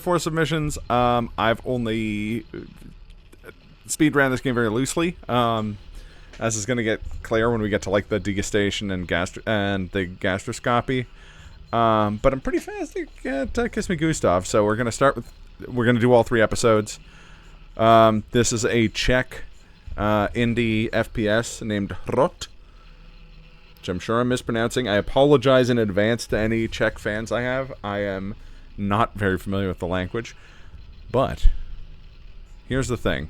For submissions, I've only speed ran this game very loosely. As is going to get clear when we get to like the degustation and the gastroscopy. But I'm pretty fast at Kiss Me Gustav, so we're gonna do all 3 episodes. This is a Czech indie FPS named Hrot, which I'm sure I'm mispronouncing. I apologize in advance to any Czech fans I have. I am not very familiar with the language, but here's the thing.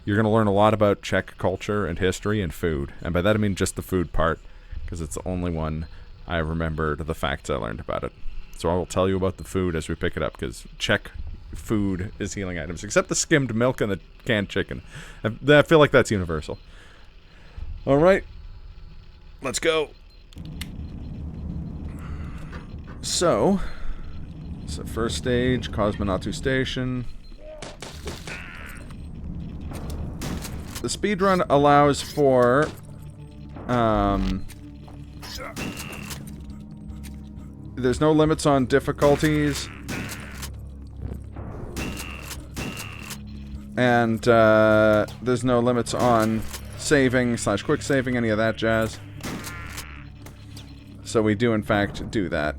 You're going to learn a lot about Czech culture and history and food, and by that I mean just the food part, because it's the only one I remembered the facts I learned about it. So I will tell you about the food as we pick it up, because Czech food is healing items, except the skimmed milk and the canned chicken. I feel like that's universal. Alright, let's go. So first stage, Cosmonautu Station. The speedrun allows for there's no limits on difficulties, and there's no limits on saving / quick saving, any of that jazz. So we do in fact do that.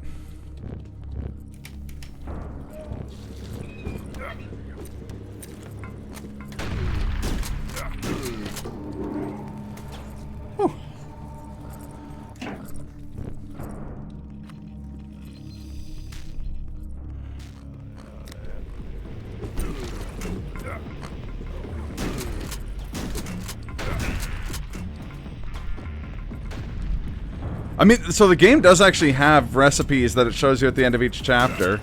I mean, so the game does actually have recipes that it shows you at the end of each chapter.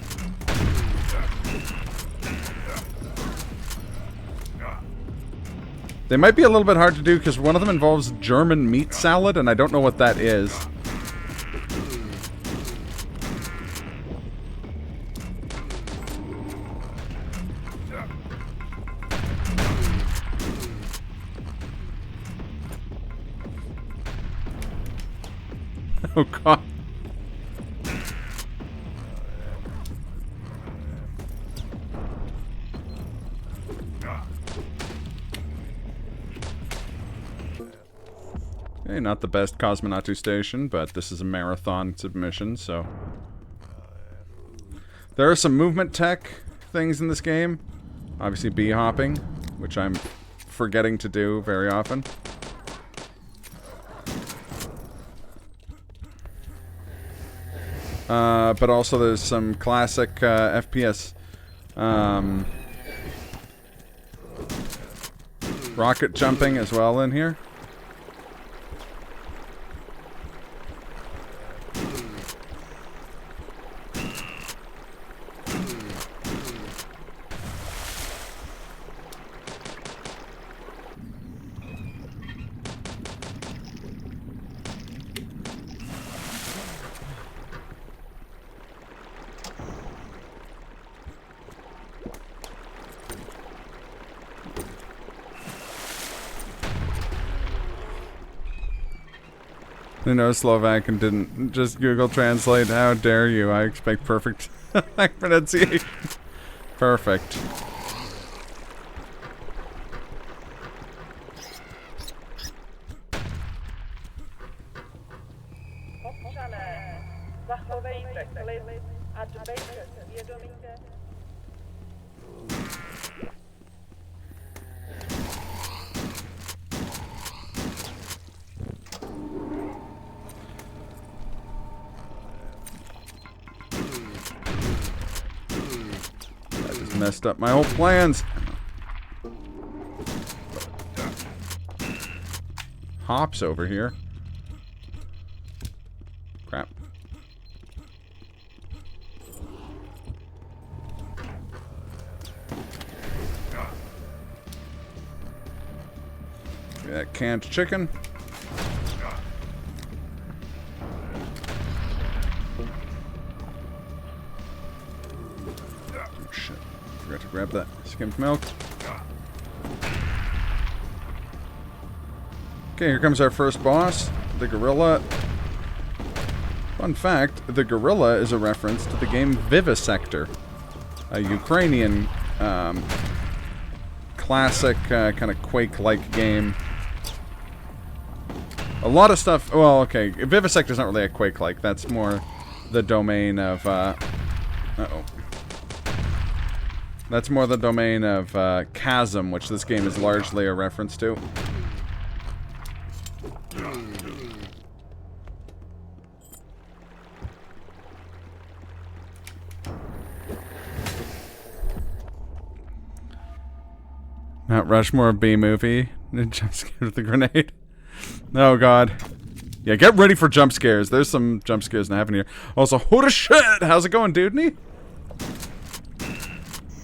They might be a little bit hard to do because one of them involves German meat salad, and I don't know what that is. Oh god. Okay, not the best Cosmonautu Station, but this is a marathon submission, so... There are some movement tech things in this game. Obviously bee hopping, which I'm forgetting to do very often. But also there's some classic FPS rocket jumping as well in here. I know Slovak and didn't just Google Translate. How dare you? I expect perfect pronunciation. Perfect. Messed up my whole plans. Hops over here. Crap. That canned chicken. Forgot to grab that skimmed milk. Okay, here comes our first boss, the gorilla. Fun fact, the gorilla is a reference to the game Vivisector. a Ukrainian classic kind of Quake-like game. A lot of stuff... Well, okay, Vivisector's not really a Quake-like. That's more the domain of... uh-oh. That's more the domain of Chasm, which this game is largely a reference to. Mount Rushmore B-movie. Jump scare with the grenade. Oh, God. Yeah, get ready for jump scares. There's some jump scares not happening here. Also, holy shit! How's it going, Dudney?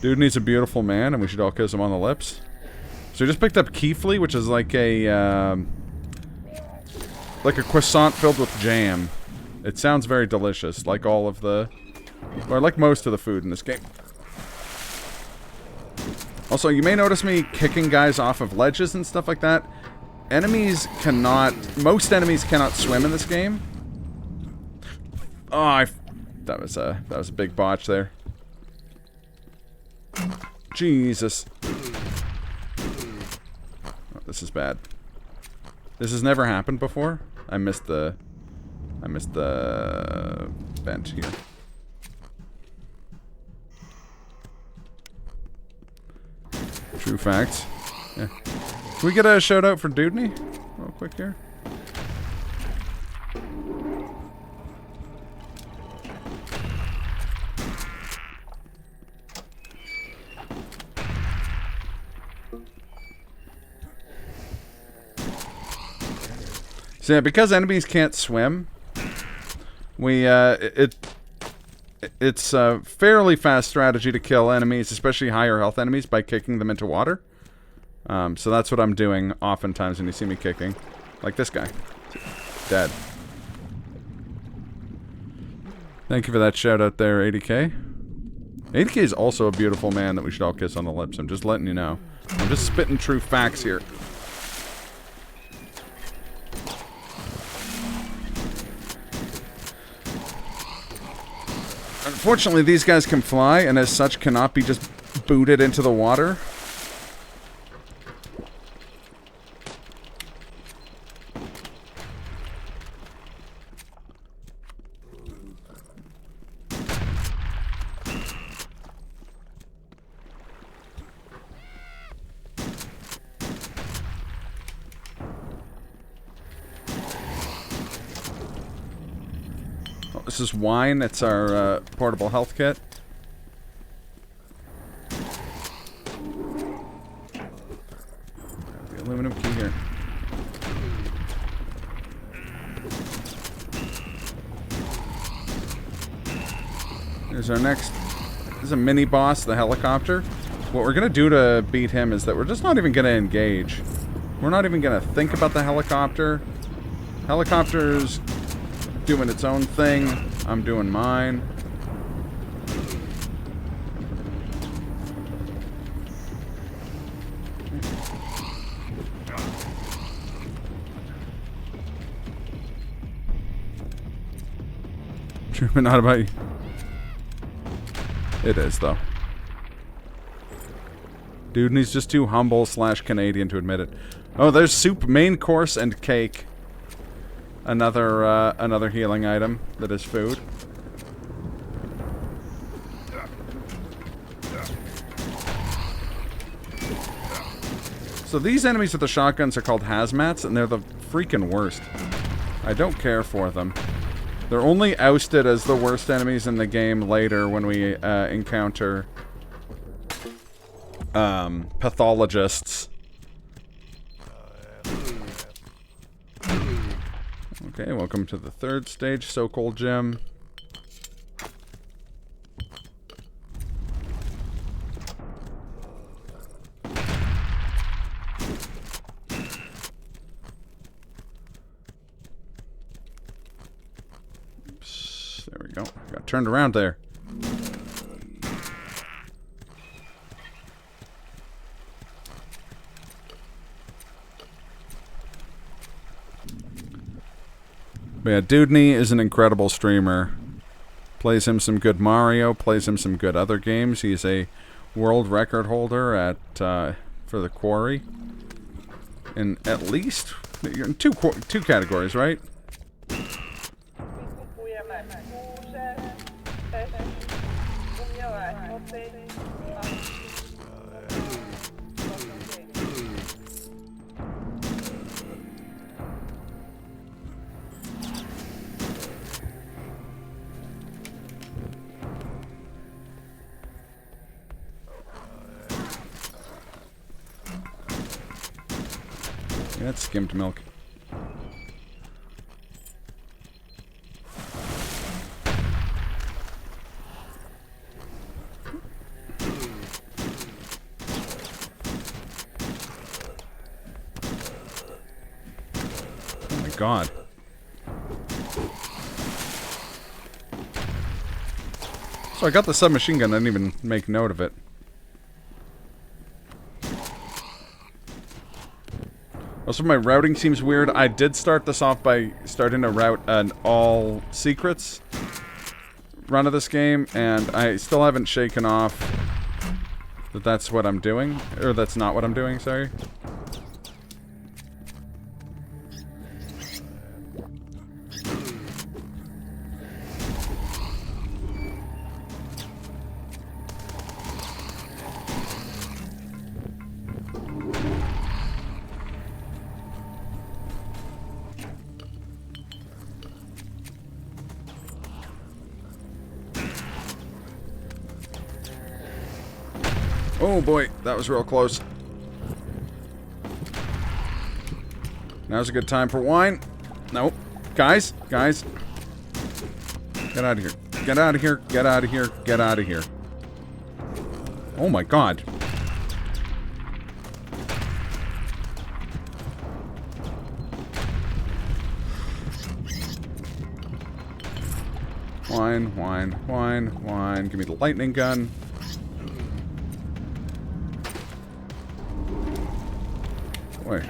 Dudney's a beautiful man, and we should all kiss him on the lips. So we just picked up Keefly, which is like a croissant filled with jam. It sounds very delicious, like all of the... or like most of the food in this game. Also, you may notice me kicking guys off of ledges and stuff like that. Enemies cannot... most enemies cannot swim in this game. Oh, that was a big botch there. Jesus. Oh, this is bad. This has never happened before. I missed the vent here. True facts. Yeah. Can we get a shout out for Dudney? Real quick here. So yeah, because enemies can't swim, it's a fairly fast strategy to kill enemies, especially higher health enemies, by kicking them into water. So that's what I'm doing oftentimes when you see me kicking. Like this guy. Dead. Thank you for that shout out there, 80k. 80k is also a beautiful man that we should all kiss on the lips. I'm just letting you know. I'm just spitting true facts here. Unfortunately, these guys can fly, and as such cannot be just booted into the water. This is wine. It's our portable health kit. The aluminum key here. Here's our next. This is a mini boss, the helicopter. What we're gonna do to beat him is that we're just not even gonna engage. We're not even gonna think about the helicopter. Helicopter's doing its own thing. I'm doing mine. True, but not about you. It is, though. Dude, and he's just too humble / Canadian to admit it. Oh, there's soup, main course, and cake. Another healing item that is food. So these enemies with the shotguns are called hazmats, and they're the freaking worst. I don't care for them. They're only ousted as the worst enemies in the game later when we encounter pathologists. Okay, welcome to the third stage, so-called gym. Oops, there we go. Got turned around there. But yeah, Dudney is an incredible streamer. Plays him some good Mario. Plays him some good other games. He's a world record holder at for the Quarry. In at least you're in two categories, right? That's skimmed milk. Oh my god. So I got the submachine gun, I didn't even make note of it. Also, my routing seems weird. I did start this off by starting to route an all secrets run of this game, and I still haven't shaken off that that's what I'm doing. Or that's not what I'm doing, sorry. Oh boy, that was real close. Now's a good time for wine. Nope. Guys. Get out of here. Get out of here. Get out of here. Get out of here. Oh my god. Wine. Give me the lightning gun. Wait.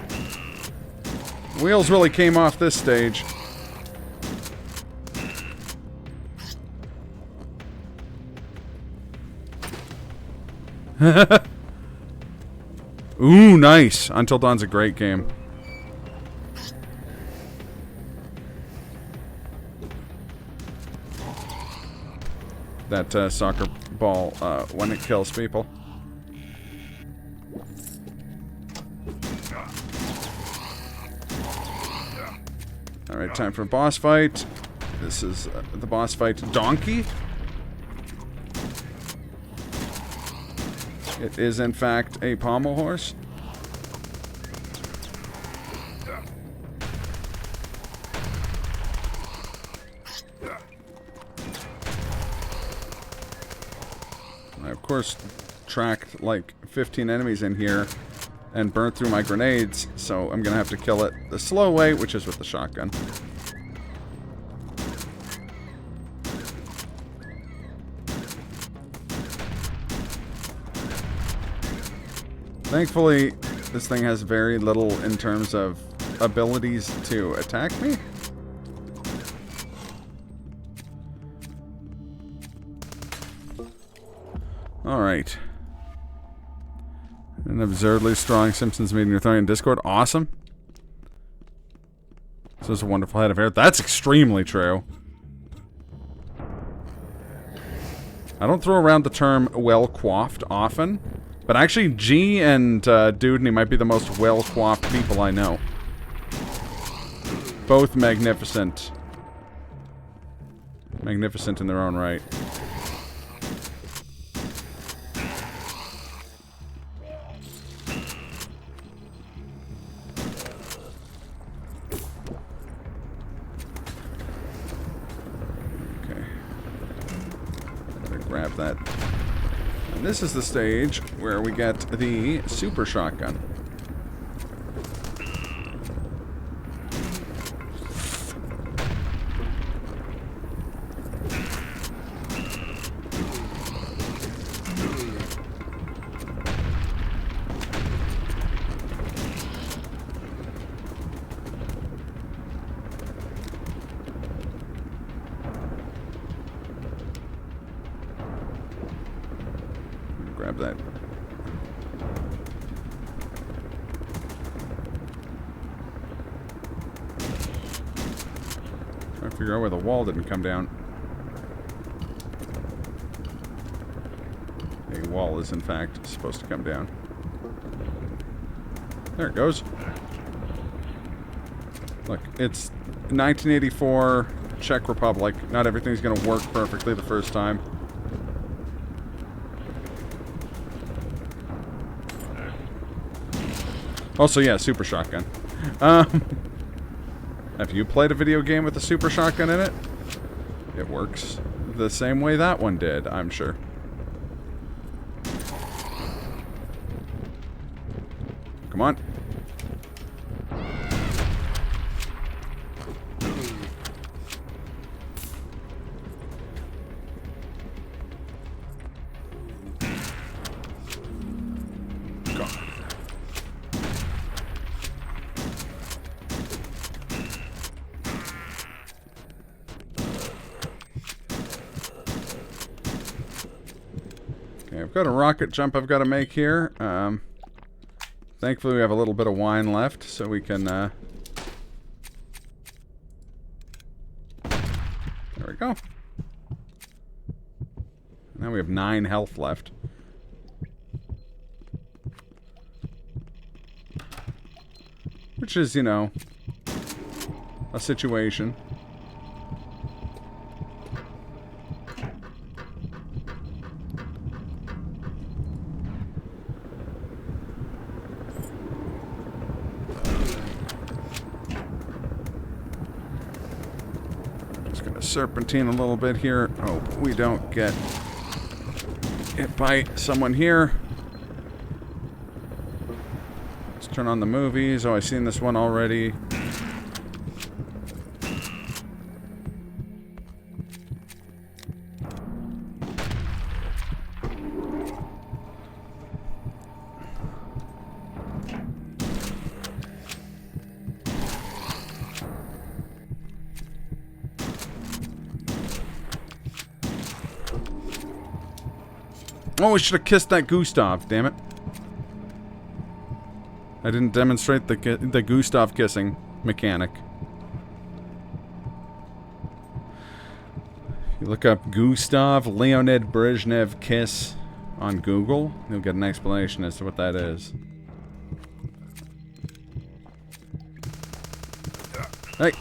Wheels really came off this stage. Ooh, nice. Until Dawn's a great game. That soccer ball when it kills people. Alright, time for a boss fight. This is the boss fight donkey. It is, in fact, a pommel horse. I, of course, tracked like 15 enemies in here and burnt through my grenades, so I'm gonna have to kill it the slow way, which is with the shotgun. Thankfully, this thing has very little in terms of abilities to attack me. Alright. An absurdly strong Simpsons meeting you're throwing in Discord. Awesome. So it's a wonderful head of hair. That's extremely true. I don't throw around the term well-coiffed often, but actually G and Dudney might be the most well-coiffed people I know. Both magnificent. Magnificent in their own right. Grab that. And this is the stage where we get the super shotgun. grab that. Trying to figure out where the wall didn't come down. A wall is, in fact, supposed to come down. There it goes. Look, it's 1984, Czech Republic. Not everything's going to work perfectly the first time. Also, yeah, super shotgun. Have you played a video game with a super shotgun in it? It works the same way that one did, I'm sure. Come on. I've got a rocket jump I've got to make here. Thankfully we have a little bit of wine left, so we can, there we go. Now we have 9 health left. Which is, you know, a situation. Serpentine a little bit here. Oh, we don't get hit by someone here. Let's turn on the movies. Oh, I've seen this one already. Oh, we should have kissed that Gustav, damn it. I didn't demonstrate the Gustav kissing mechanic. If you look up Gustav Leonid Brezhnev kiss on Google, you'll get an explanation as to what that is. Hey!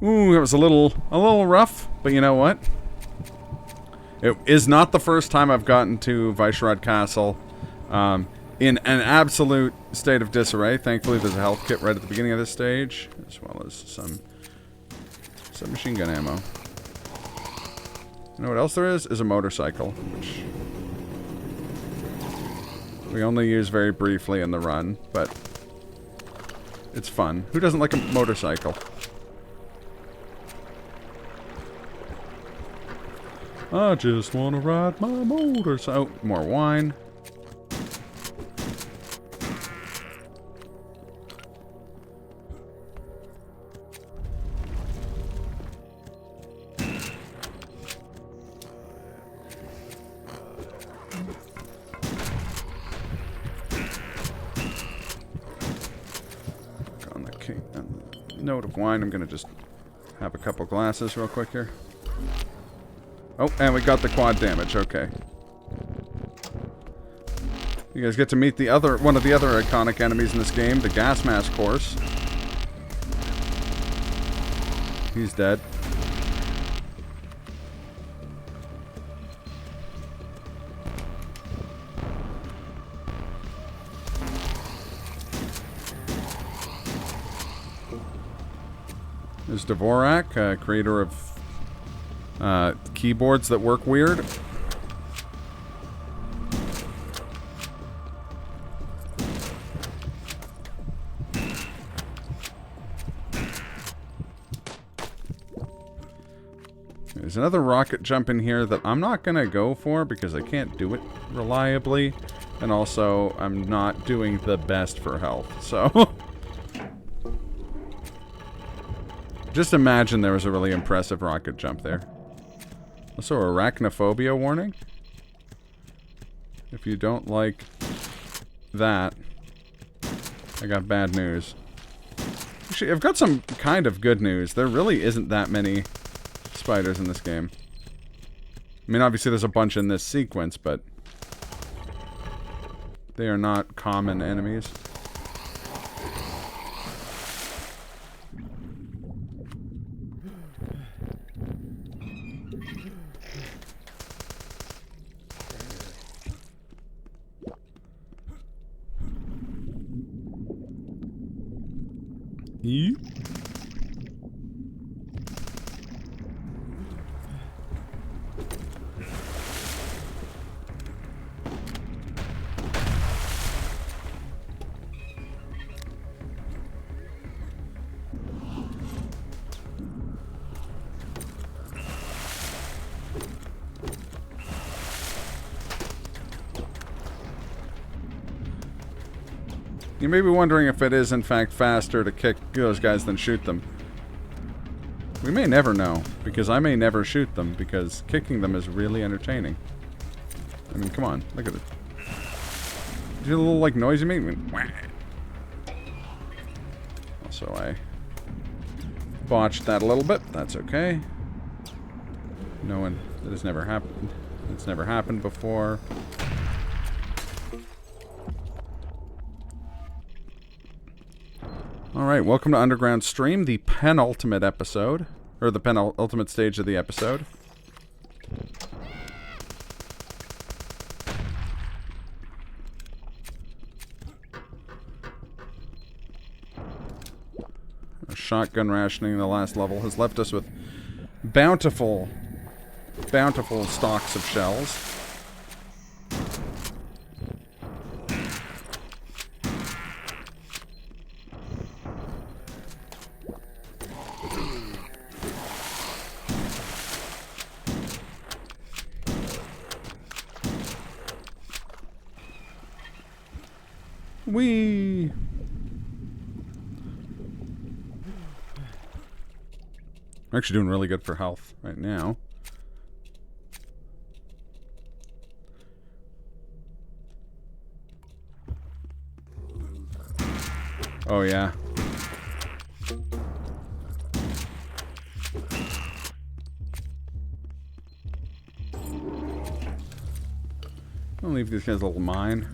Ooh, it was a little rough, but you know what? It is not the first time I've gotten to Hrot Castle in an absolute state of disarray. Thankfully, there's a health kit right at the beginning of this stage, as well as some machine gun ammo. You know what else there is? Is a motorcycle, which we only use very briefly in the run, but it's fun. Who doesn't like a motorcycle? I just want to ride my motorcycle. Oh, more wine. On the note of wine, I'm going to just have a couple glasses real quick here. Oh, and we got the quad damage. Okay. You guys get to meet one of the other iconic enemies in this game, the gas mask horse. He's dead. There's Dvorak, creator of keyboards that work weird. There's another rocket jump in here that I'm not going to go for because I can't do it reliably. And also, I'm not doing the best for health, so... Just imagine there was a really impressive rocket jump there. Also, arachnophobia warning. If you don't like that, I got bad news. Actually, I've got some kind of good news. There really isn't that many spiders in this game. I mean, obviously there's a bunch in this sequence, but they are not common enemies. You? You may be wondering if it is, in fact, faster to kick those guys than shoot them. We may never know, because I may never shoot them, because kicking them is really entertaining. I mean, come on, look at it. Did you hear the little, like, noise you made? Also, I botched that a little bit. That's okay. No one... That has never happened. It's never happened before. Alright, welcome to Underground Stream, the penultimate episode. Or the penultimate stage of the episode. Our shotgun rationing in the last level has left us with bountiful stocks of shells. Whee! I'm actually doing really good for health right now. Oh yeah. I'll leave these guys a little mine.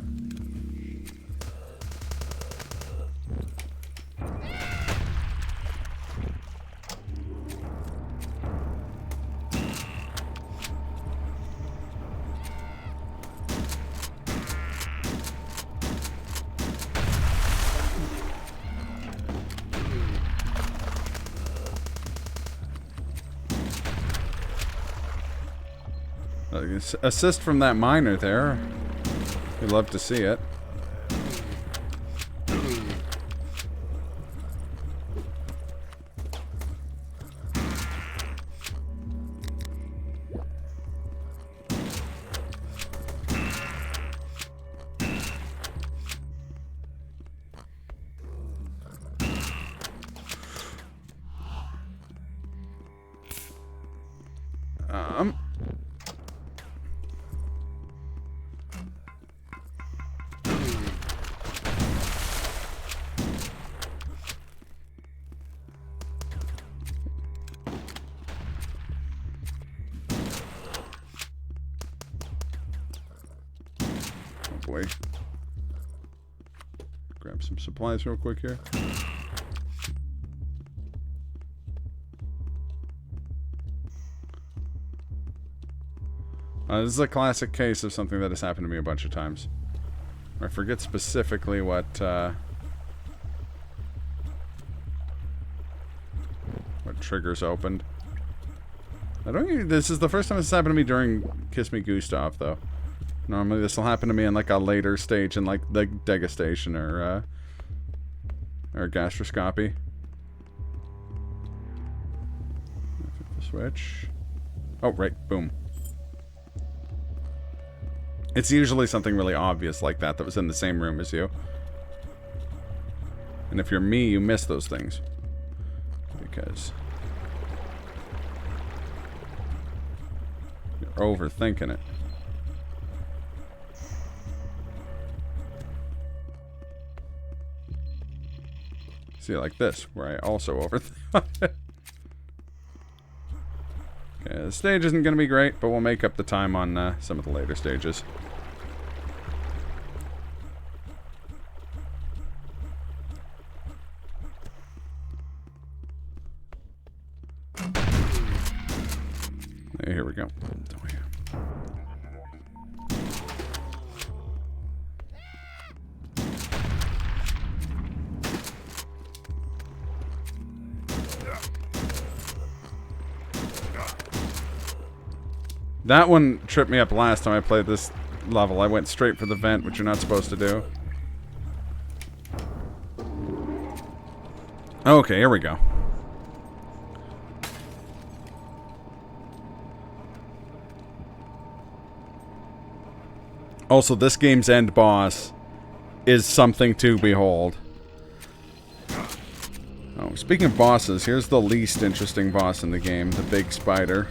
Assist from that miner there. We'd love to see it. Boy. Grab some supplies real quick here. This is a classic case of something that has happened to me a bunch of times. I forget specifically what triggers opened. I don't even, this is the first time this has happened to me during Kiss Me Gustav, though. Normally this will happen to me in like a later stage in like the degustation or gastroscopy. Flip the switch. Oh, right. Boom. It's usually something really obvious like that was in the same room as you. And if you're me, you miss those things. Because you're overthinking it. See, like this, where I also overthink it. Okay, the stage isn't going to be great, but we'll make up the time on some of the later stages. Here we go. That one tripped me up last time I played this level. I went straight for the vent, which you're not supposed to do. Okay, here we go. Also, this game's end boss is something to behold. Oh, speaking of bosses, here's the least interesting boss in the game, the big spider.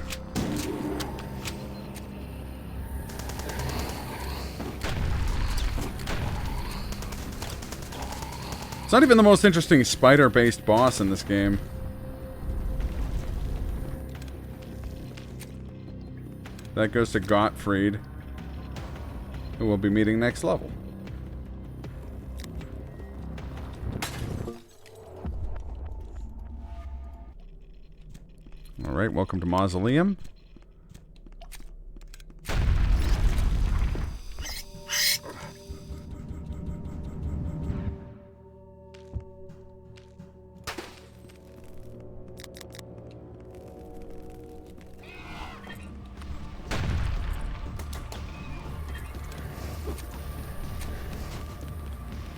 It's not even the most interesting spider-based boss in this game. That goes to Gottfried, who we'll be meeting next level. Alright, welcome to Mausoleum.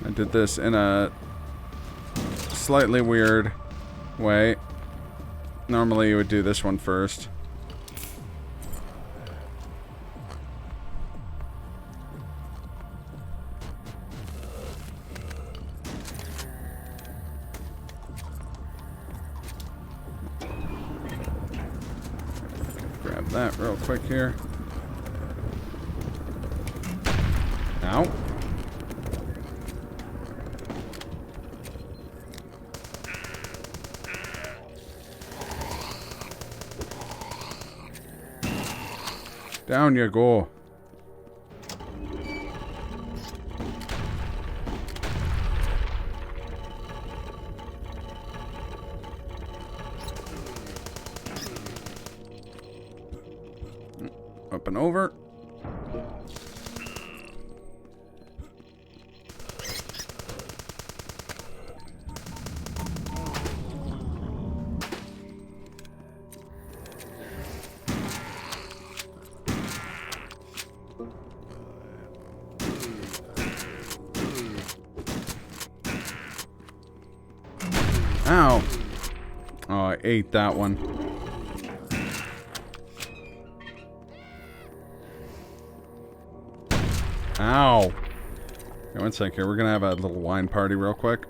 I did this in a slightly weird way. Normally you would do this one first. Grab that real quick here. Ow. Down you go. Up and over. Ow. Oh, I ate that one. Ow. Okay, one sec here. We're gonna have a little wine party real quick.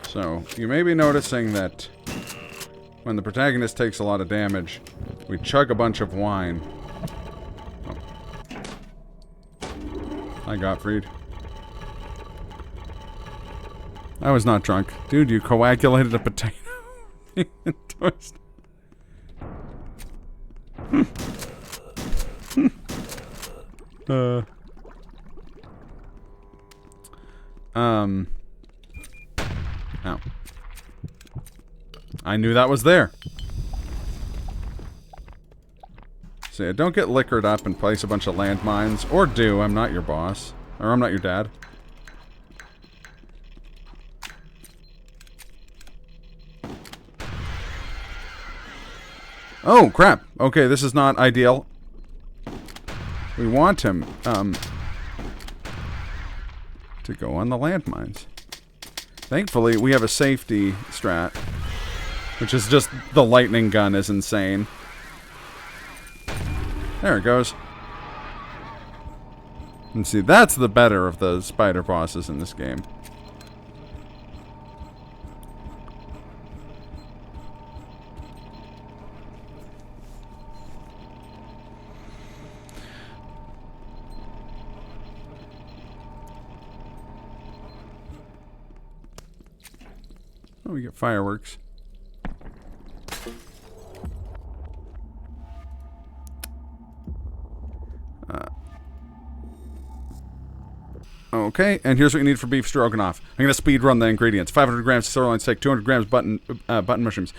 So, you may be noticing that when the protagonist takes a lot of damage, we chug a bunch of wine. Oh. Hi, Gottfried. I was not drunk. Dude, you coagulated a potato. Toast. Ow. I knew that was there. See, don't get liquored up and place a bunch of landmines. Or do. I'm not your boss. Or I'm not your dad. Oh, crap. Okay, this is not ideal. We want him to go on the landmines. Thankfully, we have a safety strat, which is just the lightning gun is insane. There it goes. And see, that's the better of the spider bosses in this game. Oh, we get fireworks. Okay, and here's what you need for beef stroganoff. I'm going to speed run the ingredients. 500 grams sirloin steak, 200 grams button mushrooms,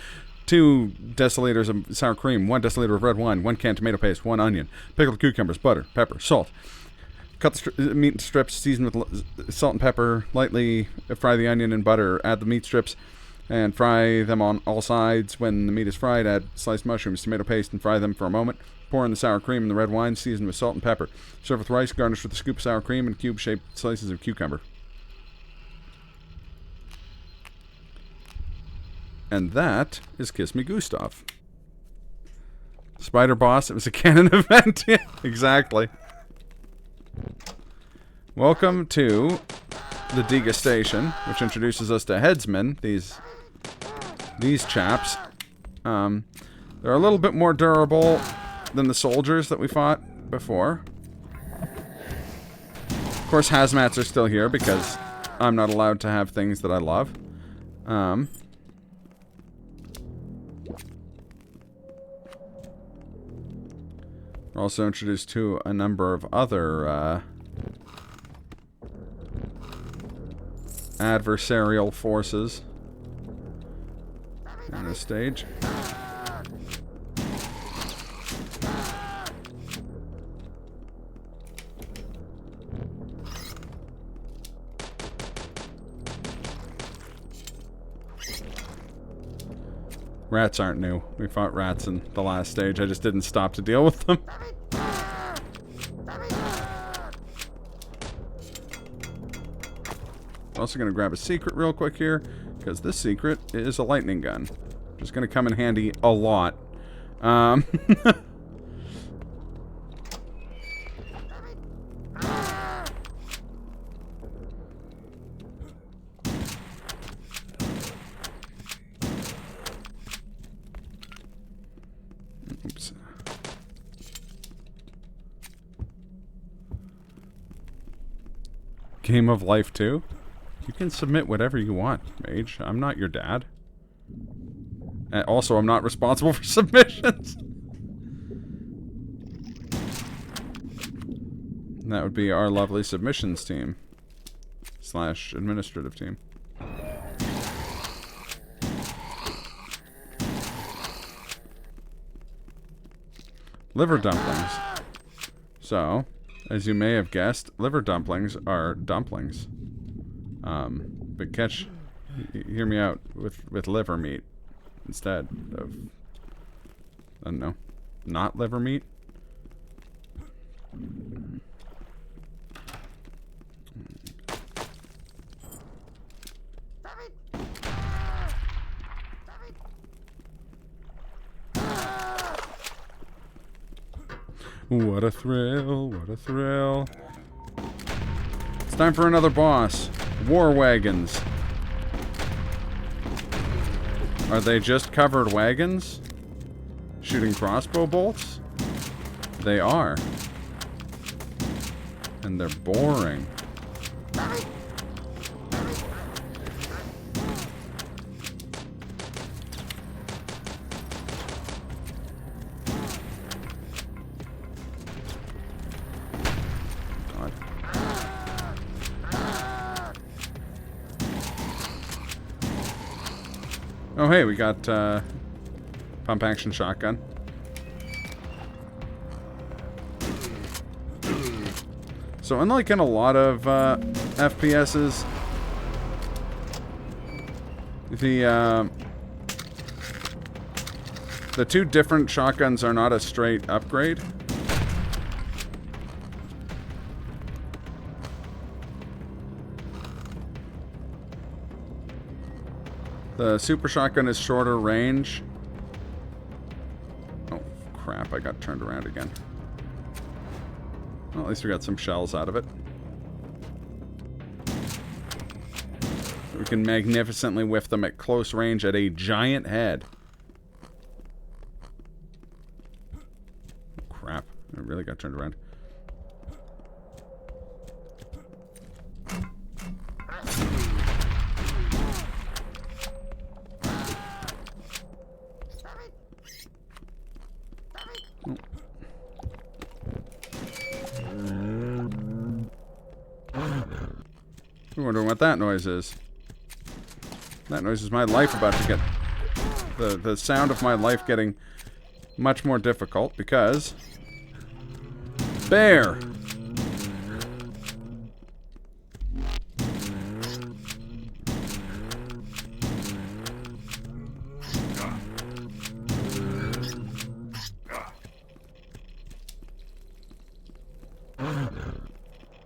2 deciliters of sour cream, 1 deciliter of red wine, 1 can tomato paste, 1 onion, pickled cucumbers, butter, pepper, salt. Cut the meat in strips, season with salt and pepper, lightly fry the onion in butter, add the meat strips, and fry them on all sides. When the meat is fried, add sliced mushrooms, tomato paste, and fry them for a moment. Pour in the sour cream and the red wine, seasoned with salt and pepper. Serve with rice, garnished with a scoop of sour cream and cube-shaped slices of cucumber. And that is Kiss Me Gustav. Spider boss, it was a canon event. Yeah, exactly. Welcome to the degustation, which introduces us to headsmen, these chaps. They're a little bit more durable than the soldiers that we fought before. Of course, hazmats are still here because I'm not allowed to have things that I love. We're also introduced to a number of other adversarial forces on this stage. Rats aren't new. We fought rats in the last stage. I just didn't stop to deal with them. Also going to grab a secret real quick here, because this secret is a lightning gun. Just going to come in handy a lot. Oops. Game of Life 2? You can submit whatever you want, Mage. I'm not your dad. And also, I'm not responsible for submissions. And that would be our lovely submissions team. / administrative team. Liver dumplings. So, as you may have guessed, liver dumplings are dumplings. But hear me out, with liver meat instead of, I don't know, not liver meat. What a thrill, what a thrill. It's time for another boss. War wagons. Are they just covered wagons? Shooting crossbow bolts? They are. And they're boring. Oh hey, we got pump action shotgun. So unlike in a lot of FPSs, the two different shotguns are not a straight upgrade. The super shotgun is shorter range. Oh, crap. I got turned around again. Well, at least we got some shells out of it. We can magnificently whiff them at close range at a giant head. Oh, crap. I really got turned around. I'm wondering what that noise is. That noise is my life about to get... The sound of my life getting much more difficult because... Bear!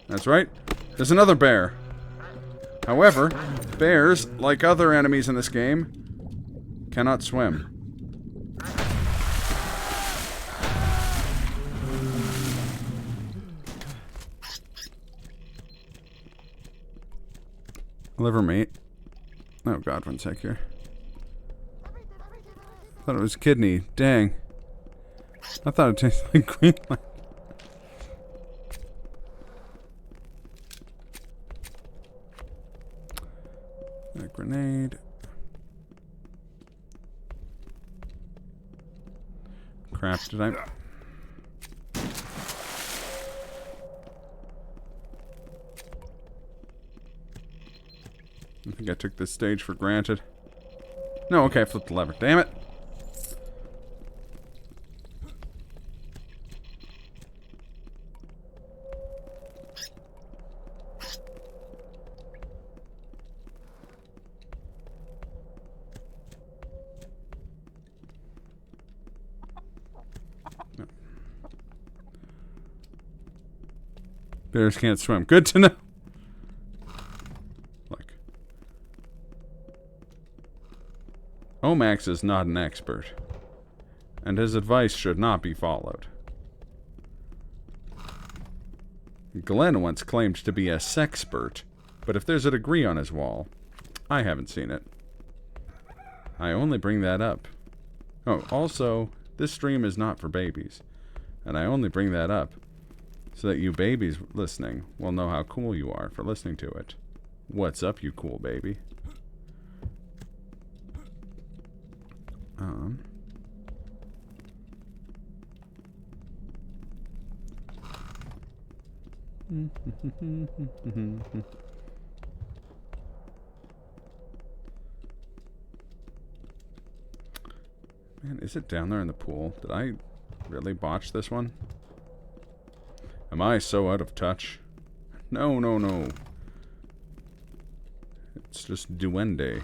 That's right. There's another bear. However, bears, like other enemies in this game, cannot swim. Liver meat. Oh god, one sec here. Thought it was kidney. Dang. I thought it tasted like green light. A grenade. Crap, did I... I think I took this stage for granted. No, okay, I flipped the lever. Damn it! No. Bears can't swim. Good to know. Omax is not an expert, and his advice should not be followed. Glenn once claimed to be a sexpert, but if there's a degree on his wall, I haven't seen it. I only bring that up. Oh, also, this stream is not for babies, and I only bring that up so that you babies listening will know how cool you are for listening to it. What's up, you cool baby? Man, is it down there in the pool? Did I really botch this one? Am I so out of touch? No, no, no. It's just duende.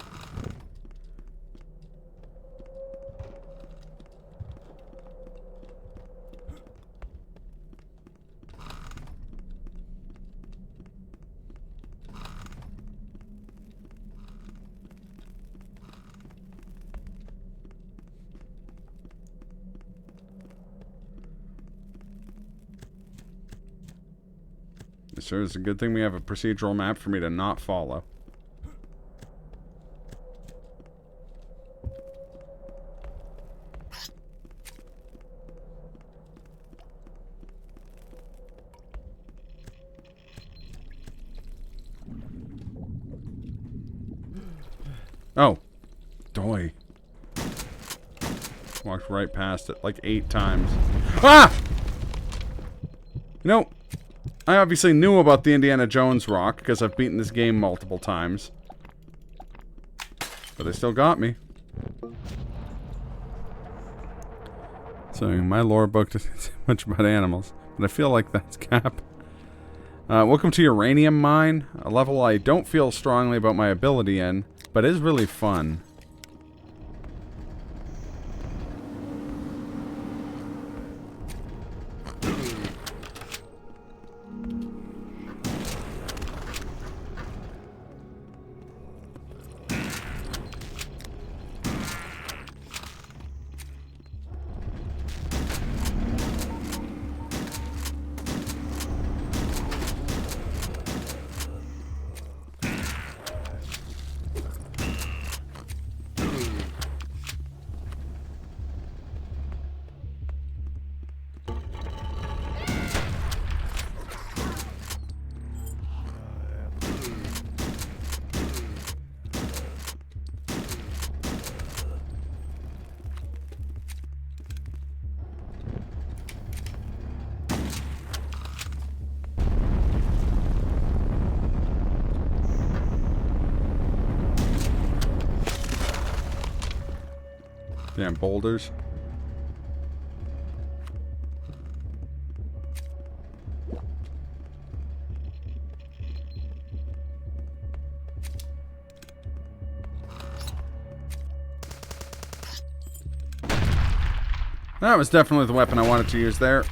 Sure, it's a good thing we have a procedural map for me to not follow. Oh. Doy. Walked right past it like 8 times. Ah! You know, I obviously knew about the Indiana Jones rock because I've beaten this game multiple times. But they still got me. So my lore book doesn't say much about animals, but I feel like that's cap. Welcome to Uranium Mine, a level I don't feel strongly about my ability in, but is really fun. Damn boulders. That was definitely the weapon I wanted to use there.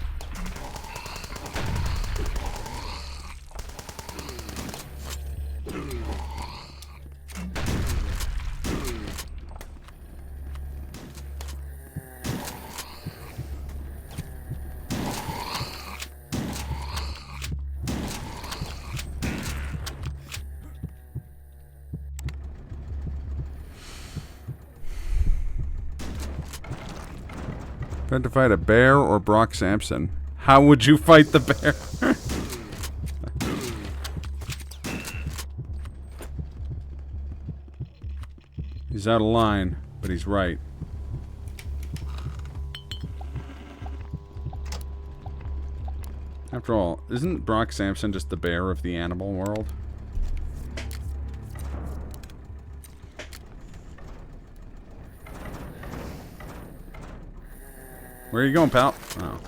Had to fight a bear or Brock Sampson. How would you fight the bear? He's out of line, but he's right. After all, isn't Brock Sampson just the bear of the animal world? Where are you going, pal? Oh.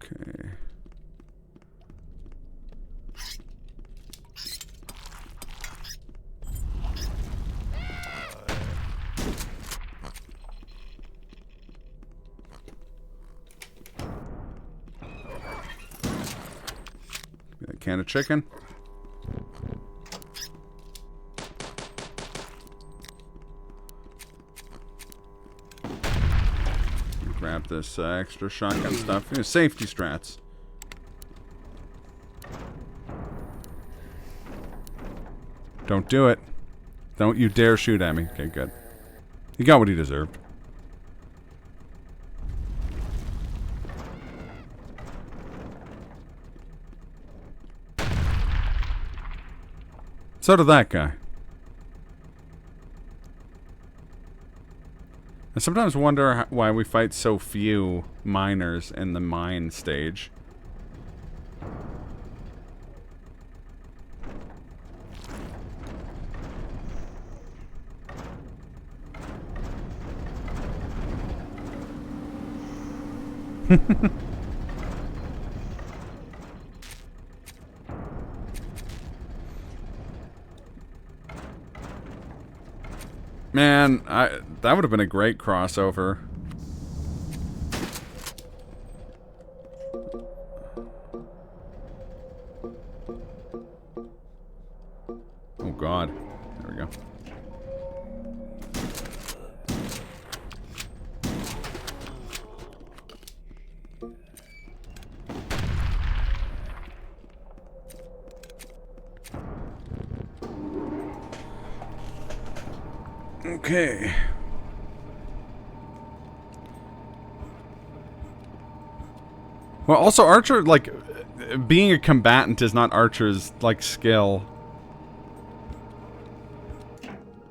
Okay. Got a can of chicken. Grab this extra shotgun stuff. Safety strats. Don't do it. Don't you dare shoot at me. Okay, good. He got what he deserved. So did that guy. I sometimes wonder why we fight so few miners in the mine stage. Man, that would have been a great crossover. Oh God. There we go. Okay. Well, also Archer, like, being a combatant is not Archer's, like, skill.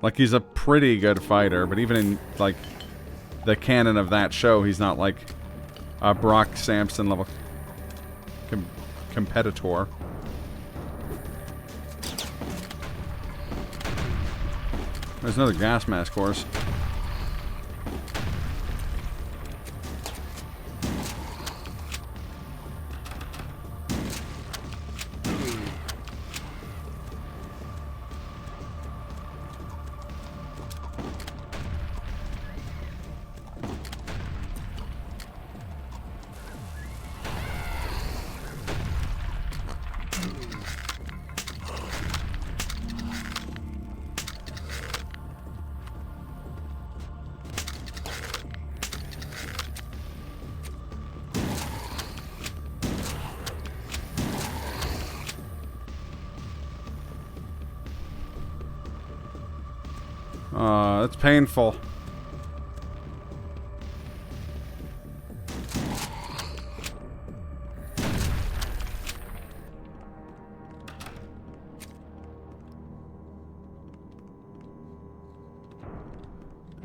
Like, he's a pretty good fighter, but even in, like, the canon of that show, he's not, like, a Brock Sampson level competitor. There's another gas mask horse. Oh, that's painful.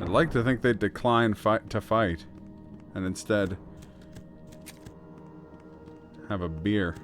I'd like to think they'd decline to fight, and instead have a beer.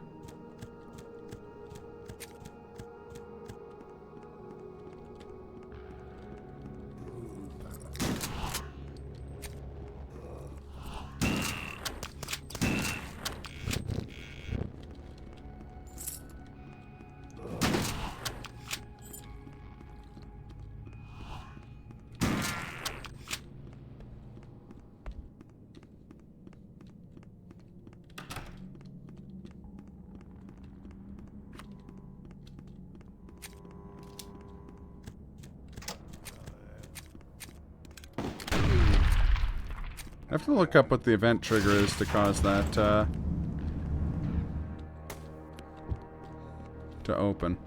I have to look up what the event trigger is to cause that, to open.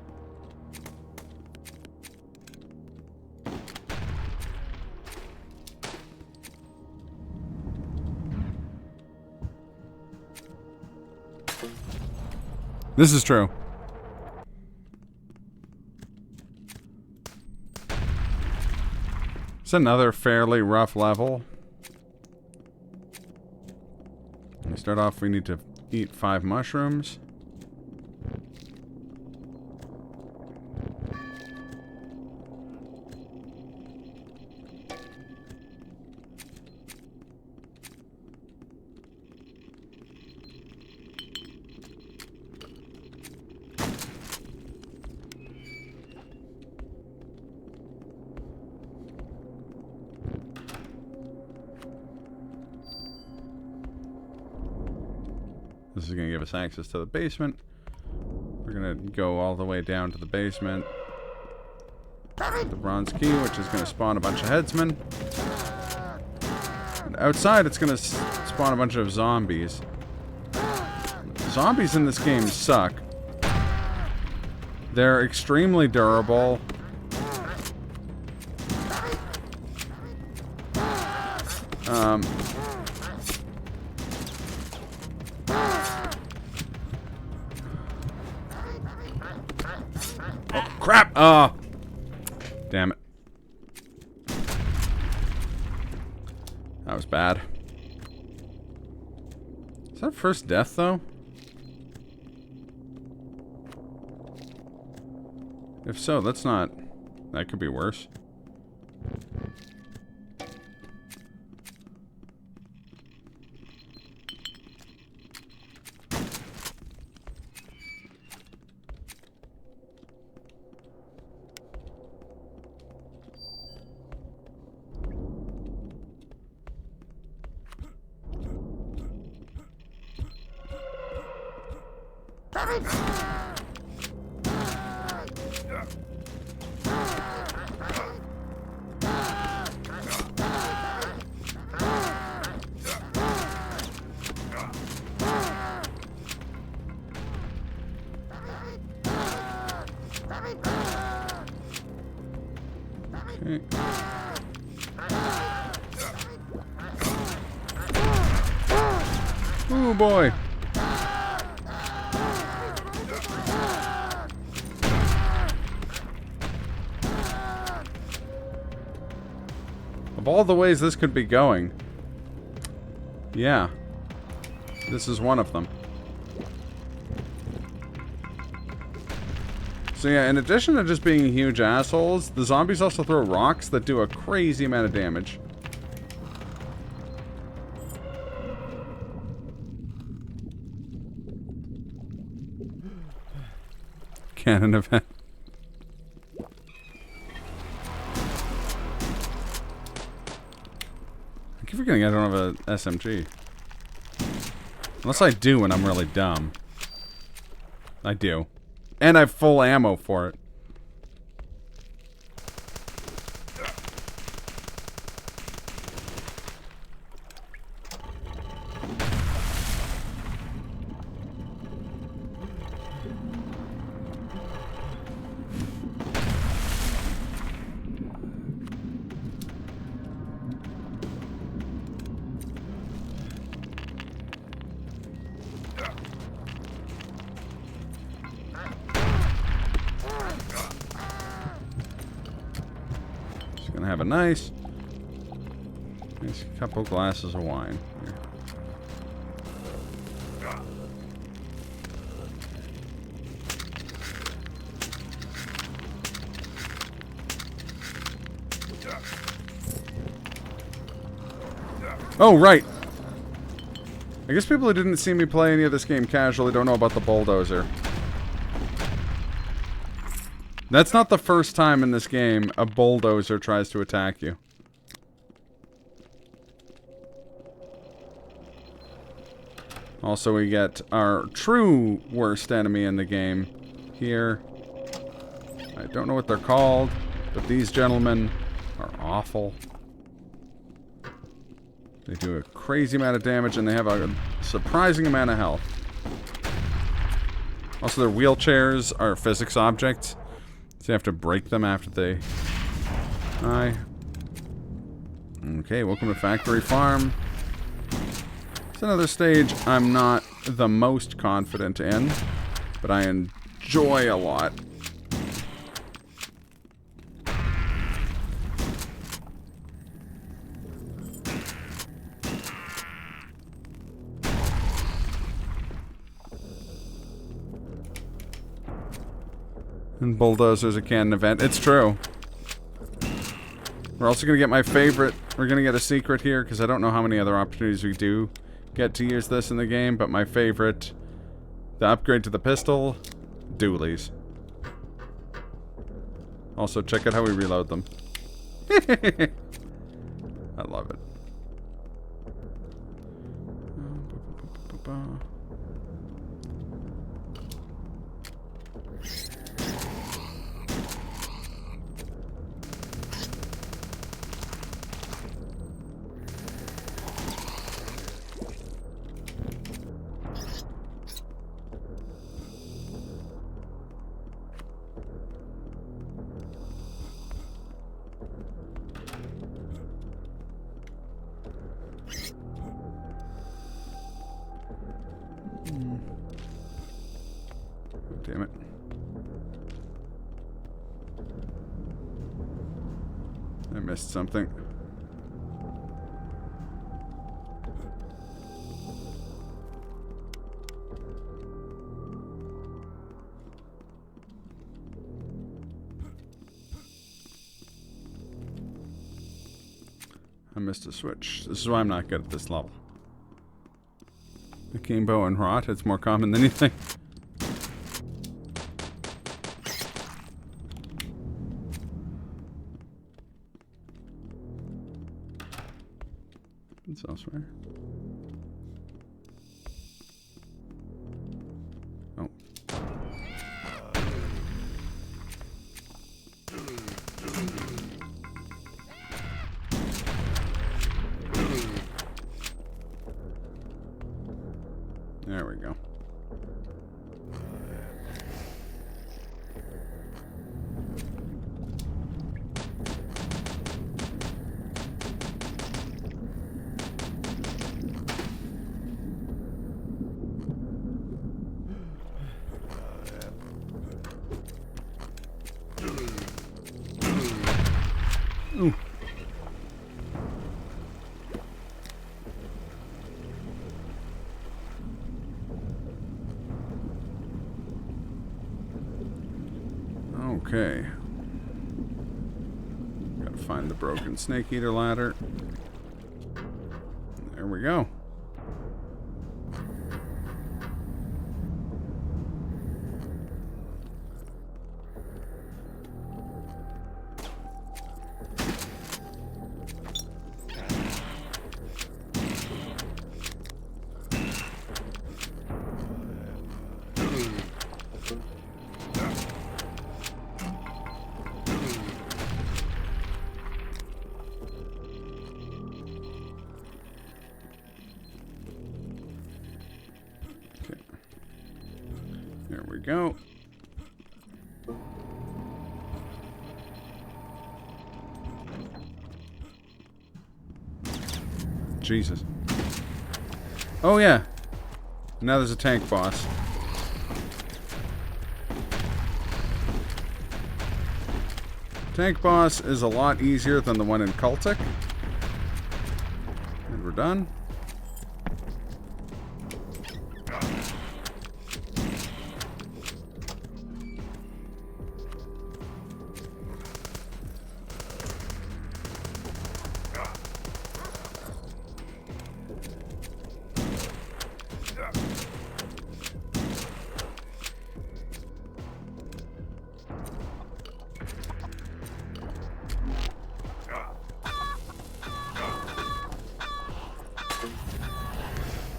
This is true. It's another fairly rough level. We start off, we need to eat 5 mushrooms. This is going to give us access to the basement. We're going to go all the way down to the basement. The bronze key, which is going to spawn a bunch of headsmen. And outside, it's going to spawn a bunch of zombies. Zombies in this game suck. They're extremely durable. Oh, crap! Oh! Damn it. That was bad. Is that first death, though? If so, that's not... That could be worse. Okay. Oh boy. Of all the ways this could be going, yeah, this is one of them. So yeah, in addition to just being huge assholes, the zombies also throw rocks that do a crazy amount of damage. Cannon event. I keep forgetting I don't have a SMG. Unless I do and I'm really dumb. I do. And I have full ammo for it. have a nice couple glasses of wine here. Oh, right. I guess people who didn't see me play any of this game casually don't know about the bulldozer. That's not the first time in this game a bulldozer tries to attack you. Also, we get our true worst enemy in the game here. I don't know what they're called, but these gentlemen are awful. They do a crazy amount of damage, and they have a surprising amount of health. Also, their wheelchairs are physics objects, so you have to break them after they die. Okay, welcome to Factory Farm. It's another stage I'm not the most confident in, but I enjoy a lot. And bulldozers a canon event. It's true. We're also going to get my favorite. We're going to get a secret here, because I don't know how many other opportunities we do get to use this in the game, but my favorite, the upgrade to the pistol, dualies. Also, check out how we reload them. I love it. Damn it. I missed something. I missed a switch. This is why I'm not good at this level. Akimbo and Hrot, it's more common than you think. It's elsewhere. Oh. There we go. Ooh. Okay. Gotta find the broken snake eater ladder. There we go. There we go. Jesus. Oh yeah. Now there's a tank boss. Tank boss is a lot easier than the one in Cultic. And we're done.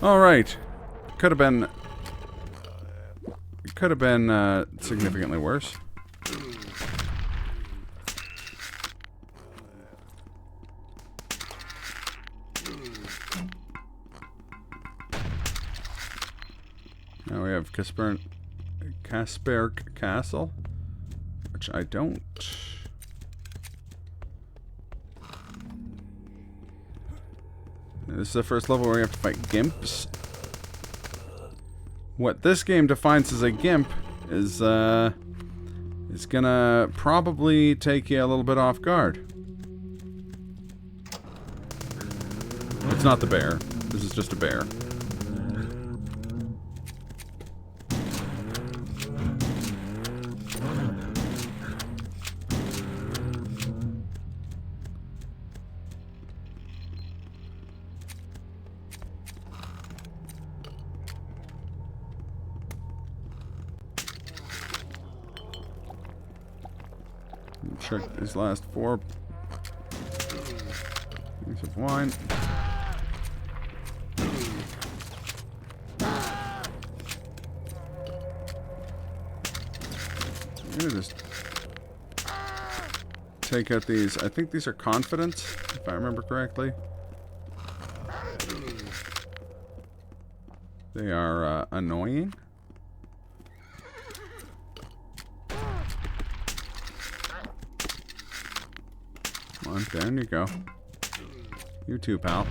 Alright. Could have been significantly worse. Now we have Casperk Castle, which I don't. This is the first level where we have to fight gimps. What this game defines as a gimp is gonna probably take you a little bit off guard. It's not the bear. This is just a bear. Check these last 4 piece of wine. I'm gonna just take out these. I think these are confidence, if I remember correctly. They are annoying. Come on, there you go. You too, pal.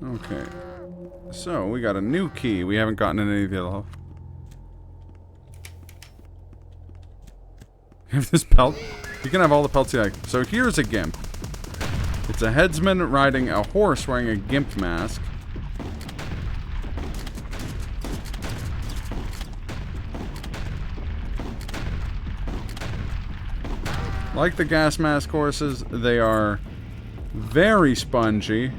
Okay. So, we got a new key. We haven't gotten any of the other. You have this pelt? You can have all the pelts you like. So here's a gimp. It's a headsman riding a horse wearing a gimp mask. Like the gas mask horses, they are very spongy.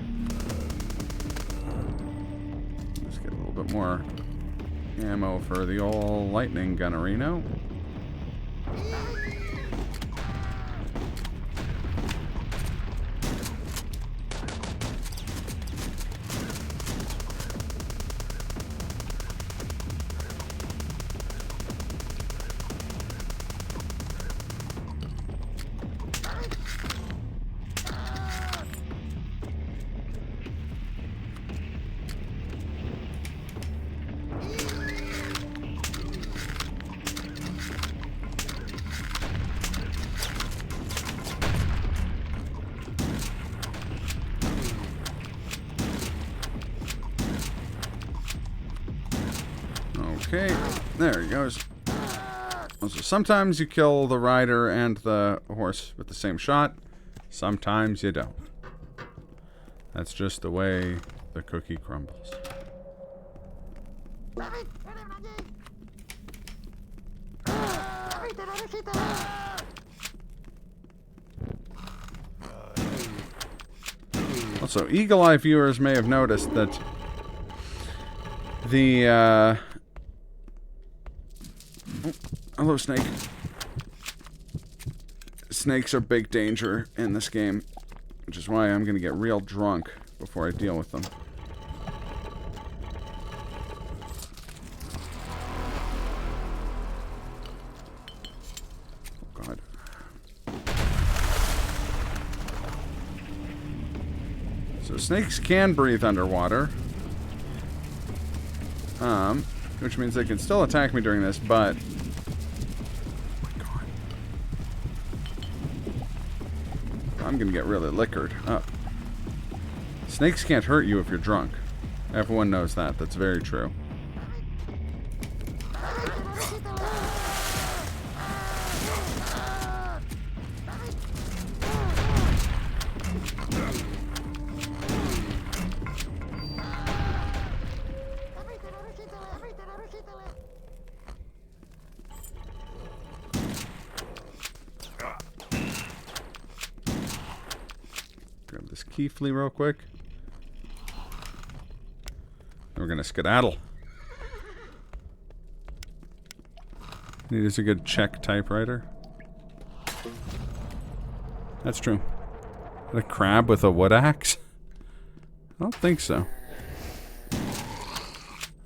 Let's get a little bit more ammo for the old lightning gunnerino. Okay, there he goes. So sometimes you kill the rider and the horse with the same shot. Sometimes you don't. That's just the way the cookie crumbles. Also, Eagle Eye viewers may have noticed that the hello, snake. Snakes are big danger in this game, which is why I'm going to get real drunk before I deal with them. Oh, God. So snakes can breathe underwater. Which means they can still attack me during this, but... Oh my god. I'm gonna get really liquored. Snakes can't hurt you if you're drunk. Everyone knows that. That's very true. Grab this key flea real quick. We're gonna skedaddle. Need is a good Czech typewriter. That's true. A crab with a wood axe? I don't think so.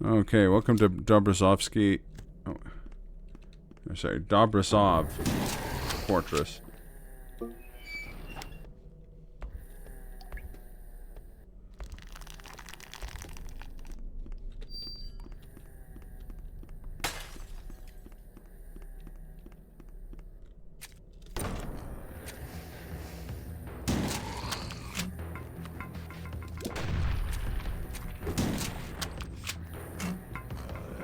Okay, welcome to Dobrozovsky. Oh, sorry, Dobrosov Fortress.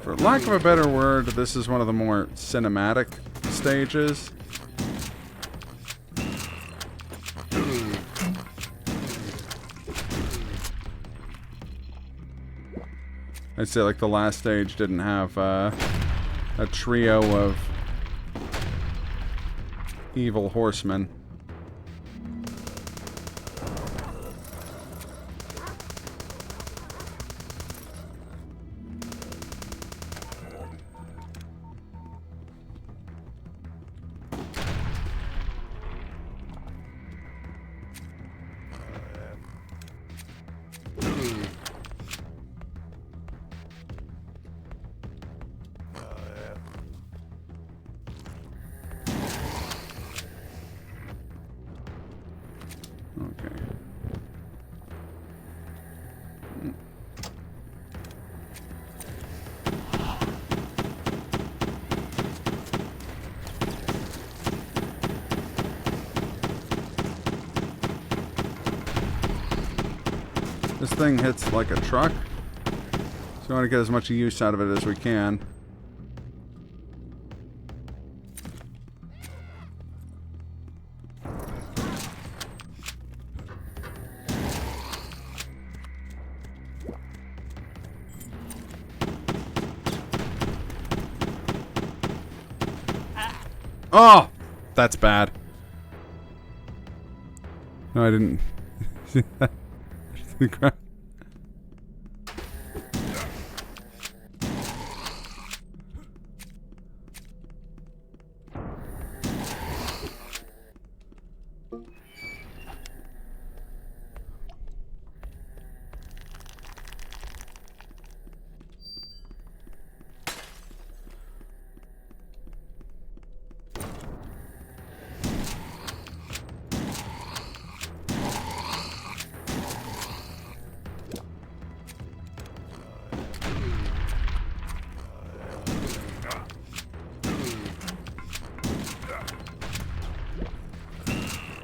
For lack of a better word, this is one of the more cinematic stages. I'd say like the last stage didn't have a trio of evil horsemen. Okay. This thing hits like a truck, so we want to get as much use out of it as we can. Oh! That's bad. No, I didn't see that. The crap.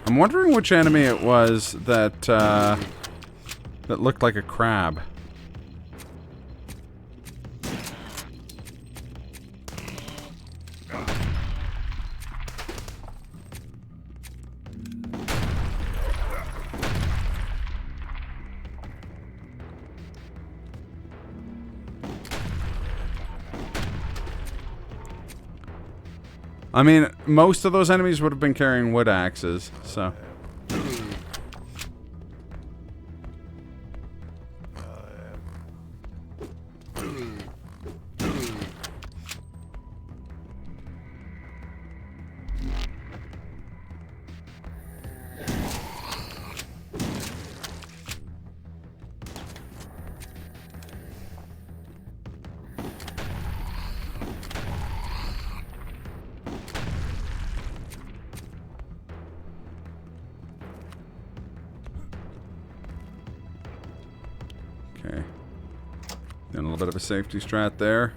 I'm wondering which enemy it was that that looked like a crab. I mean, most of those enemies would have been carrying wood axes, so... Doing a little bit of a safety strat there.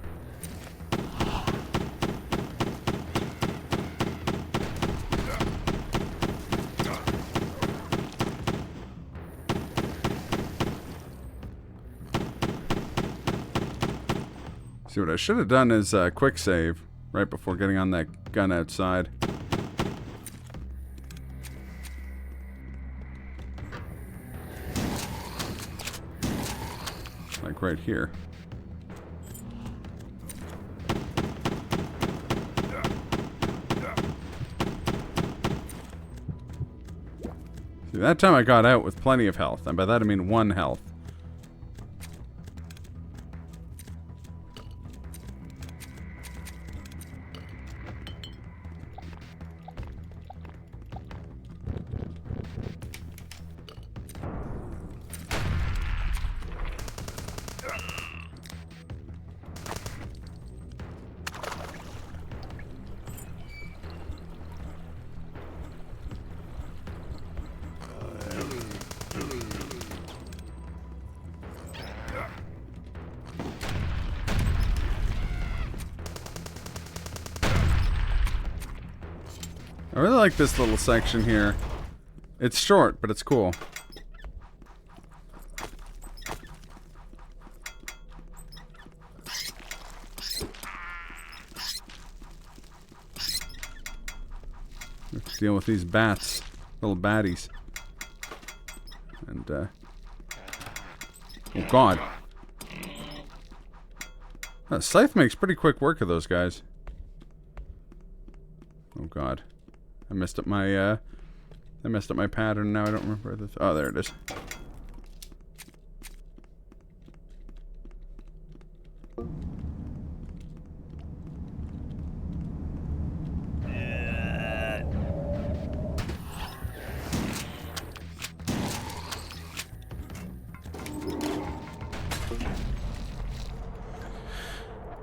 See, what I should have done is quick save right before getting on that gun outside. Like right here. See, that time I got out with plenty of health, and by that I mean 1 health. I really like this little section here. It's short, but it's cool. We have to deal with these bats. Little baddies. And, oh god. Scythe makes pretty quick work of those guys. Oh god. I messed up my pattern. Now I don't remember this. Oh, there it is.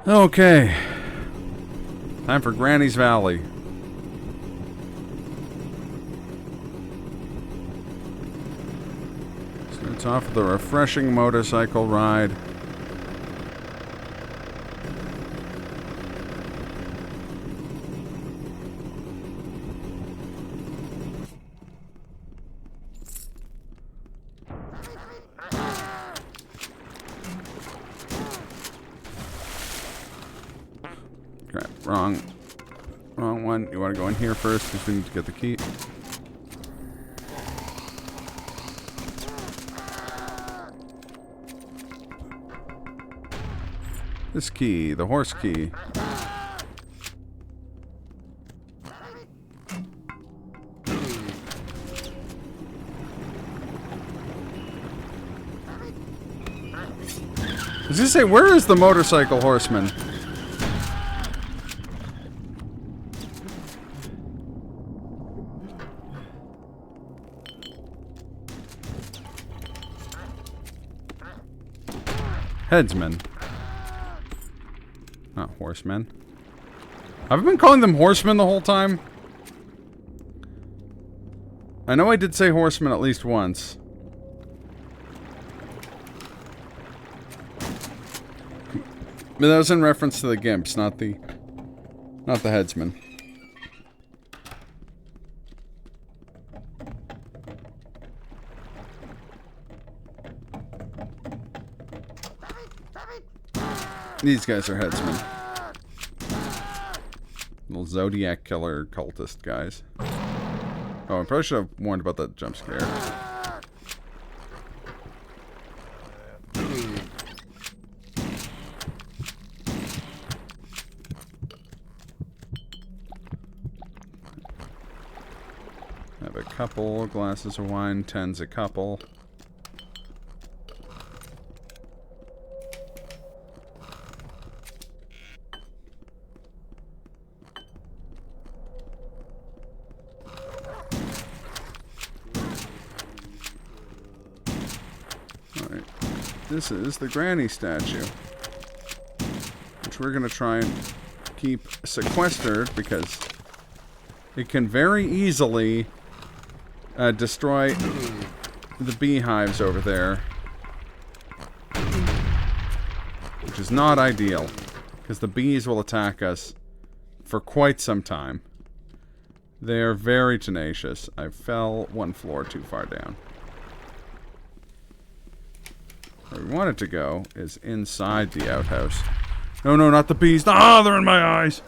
Okay. Time for Granny's Valley. Starts off with a refreshing motorcycle ride. Crap, wrong one. You want to go in here first because we need to get the key. This key, the horse key. I was gonna say, where is the motorcycle horseman? Headsman. Not horsemen. Have I been calling them horsemen the whole time? I know I did say horsemen at least once. But that was in reference to the gimps, not the headsman. These guys are headsmen. Little Zodiac killer cultist guys. Oh, I probably should have warned about that jump scare. I have a couple glasses of wine, 10's a couple. This is the granny statue, which we're going to try and keep sequestered because it can very easily destroy the beehives over there. which is not ideal, because the bees will attack us for quite some time. They're very tenacious. I fell one floor too far down. Where we want it to go is inside the outhouse. No, no, not the bees. Ah, they're in my eyes.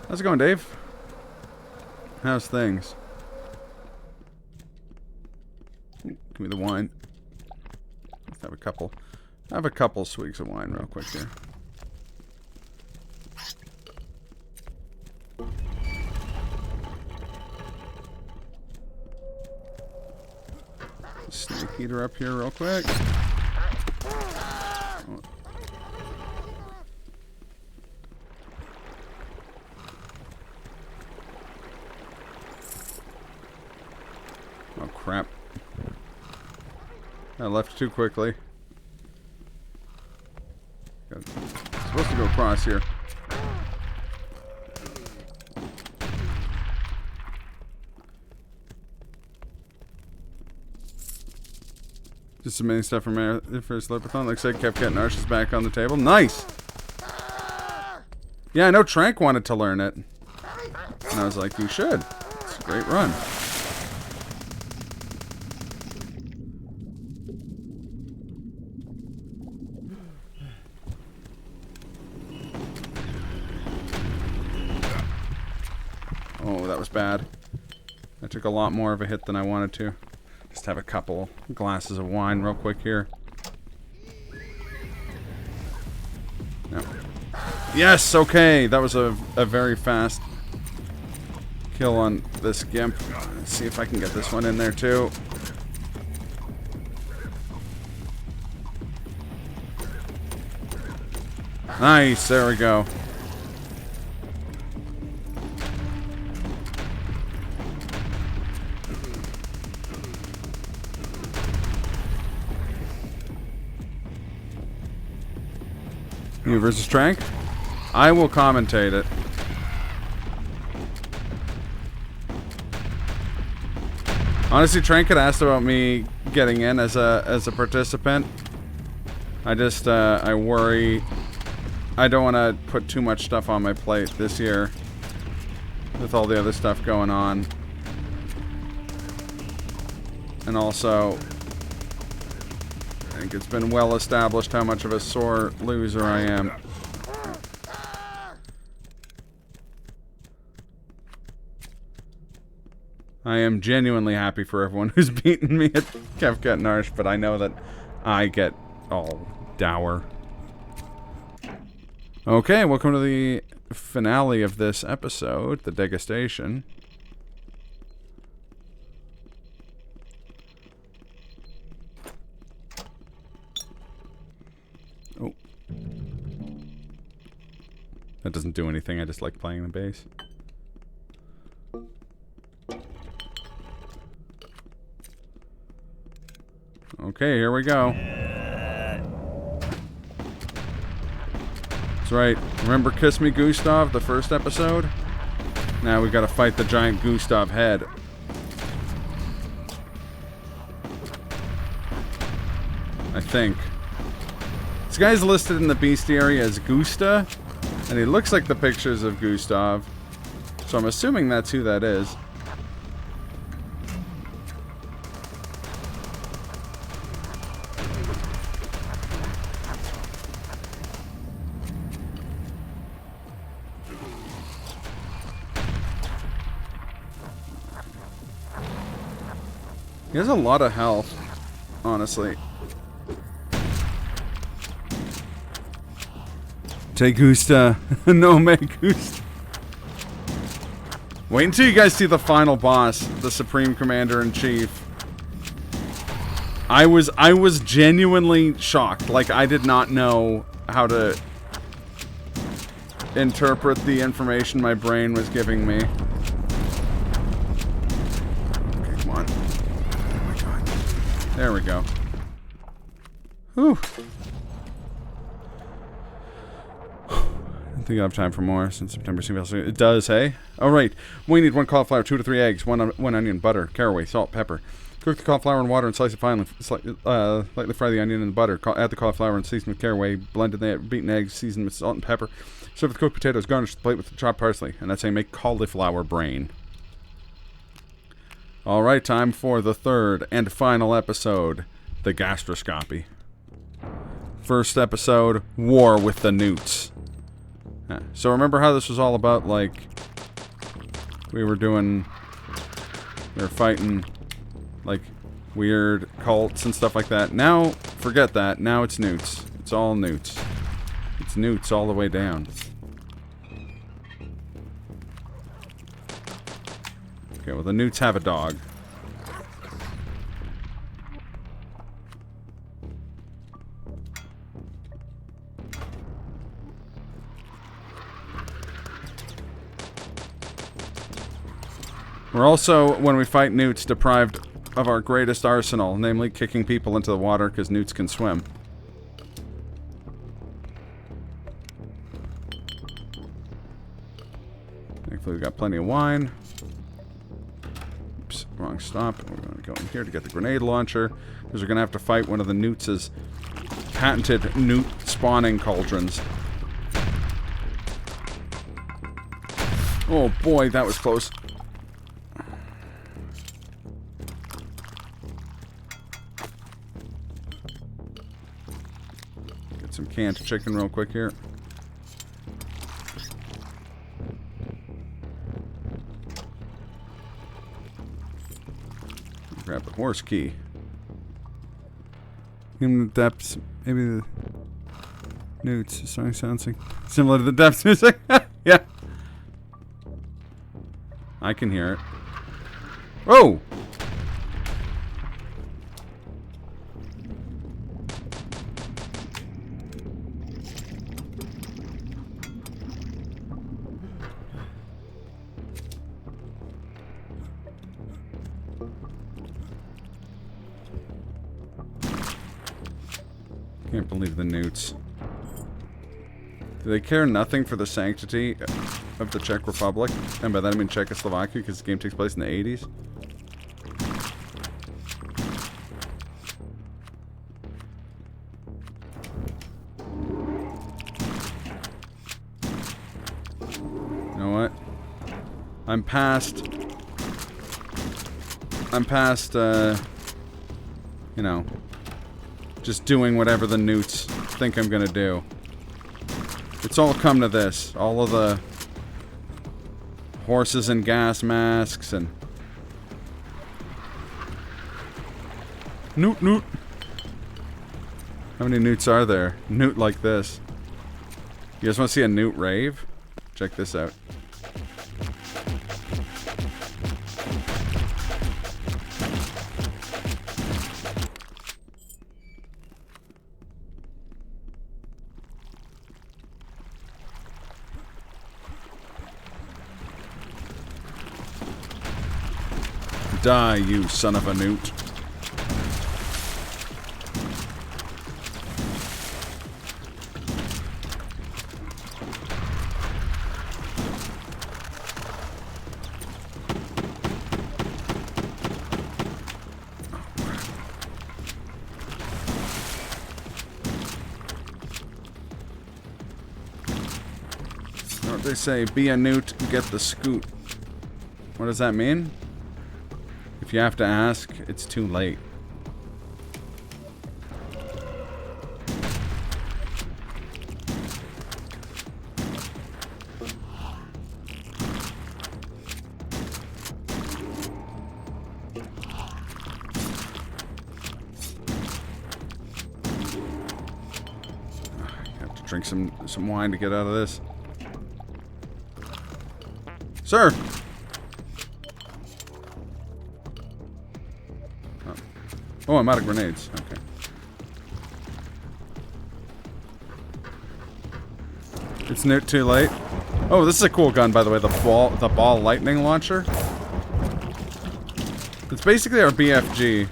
How's it going, Dave? How's things? Ooh, give me the wine. Let's have a couple. Have a couple swigs of wine real quick here. Snake eater up here real quick. Oh crap. I left too quickly. Supposed to go across here. Just submitting stuff from for Slurpathon. Looks like Kevcat and Arsh is back on the table. Nice! Yeah, I know Trank wanted to learn it. And I was like, you should. It's a great run. Oh, that was bad. I took a lot more of a hit than I wanted to. Just have a couple glasses of wine real quick here. No. Yes, okay. That was a very fast kill on this gimp. Let's see if I can get this one in there too. Nice, there we go. You versus Trank? I will commentate it. Honestly, Trank had asked about me getting in as a participant. I just I worry. I don't want to put too much stuff on my plate this year with all the other stuff going on. And also, I think it's been well established how much of a sore loser I am. I am genuinely happy for everyone who's beaten me at Kevcat and Arsh, but I know that I get all dour. Okay, welcome to the finale of this episode, the degustation. Oh. That doesn't do anything, I just like playing the bass. Okay, here we go. That's right. Remember Kiss Me Gustav, the first episode? Now we gotta fight the giant Gustav head. I think. This guy's listed in the bestiary as Gusta, and he looks like the pictures of Gustav. So I'm assuming that's who that is. He has a lot of health, honestly. Te gusta. No me gusta. Wait until you guys see the final boss, the Supreme Commander-in-Chief. I was genuinely shocked. Like, I did not know how to interpret the information my brain was giving me. There we go. Whew. I think I have time for more since September seems it does, hey? Alright. We need 1 cauliflower, 2 to 3 eggs, 1 onion, butter, caraway, salt, pepper, Cook the cauliflower in water and slice it finely. Lightly fry the onion in the butter. Add the cauliflower and season with caraway. Blend in the beaten eggs. Season with salt and pepper. Serve with cooked potatoes. Garnish the plate with chopped parsley. And that's how you make cauliflower brain. Alright, time for the third and final episode. The gastroscopy. First episode, War with the Newts. So remember how this was all about, like, we were fighting, like, weird cults and stuff like that. Now, forget that. Now it's newts. It's all newts. It's newts all the way down. Okay, well, the newts have a dog. We're also, when we fight newts, deprived of our greatest arsenal, namely kicking people into the water because newts can swim. Thankfully, we've got plenty of wine. Oops, wrong stop. We're going to go in here to get the grenade launcher because we're going to have to fight one of the newts' patented newt spawning cauldrons. Oh boy, that was close. Some canned chicken real quick here. Grab the horse key. In the depths, maybe the newts. The song sounds like similar to the depths music. Yeah. I can hear it. Oh! Can't believe the newts. Do they care nothing for the sanctity of the Czech Republic? And by that I mean Czechoslovakia, because the game takes place in the 80s. You know what? I'm past, you know, just doing whatever the newts think I'm gonna do. It's all come to this. All of the horses and gas masks and... Newt, newt. How many newts are there? Newt like this. You guys want to see a newt rave? Check this out. Die, you son of a newt. What they say, be a newt, get the scoot. What does that mean? If you have to ask, it's too late. I have to drink some wine to get out of this. Sir! Oh, I'm out of grenades. Okay. It's too late. Oh, this is a cool gun, by the way. The ball lightning launcher. It's basically our BFG.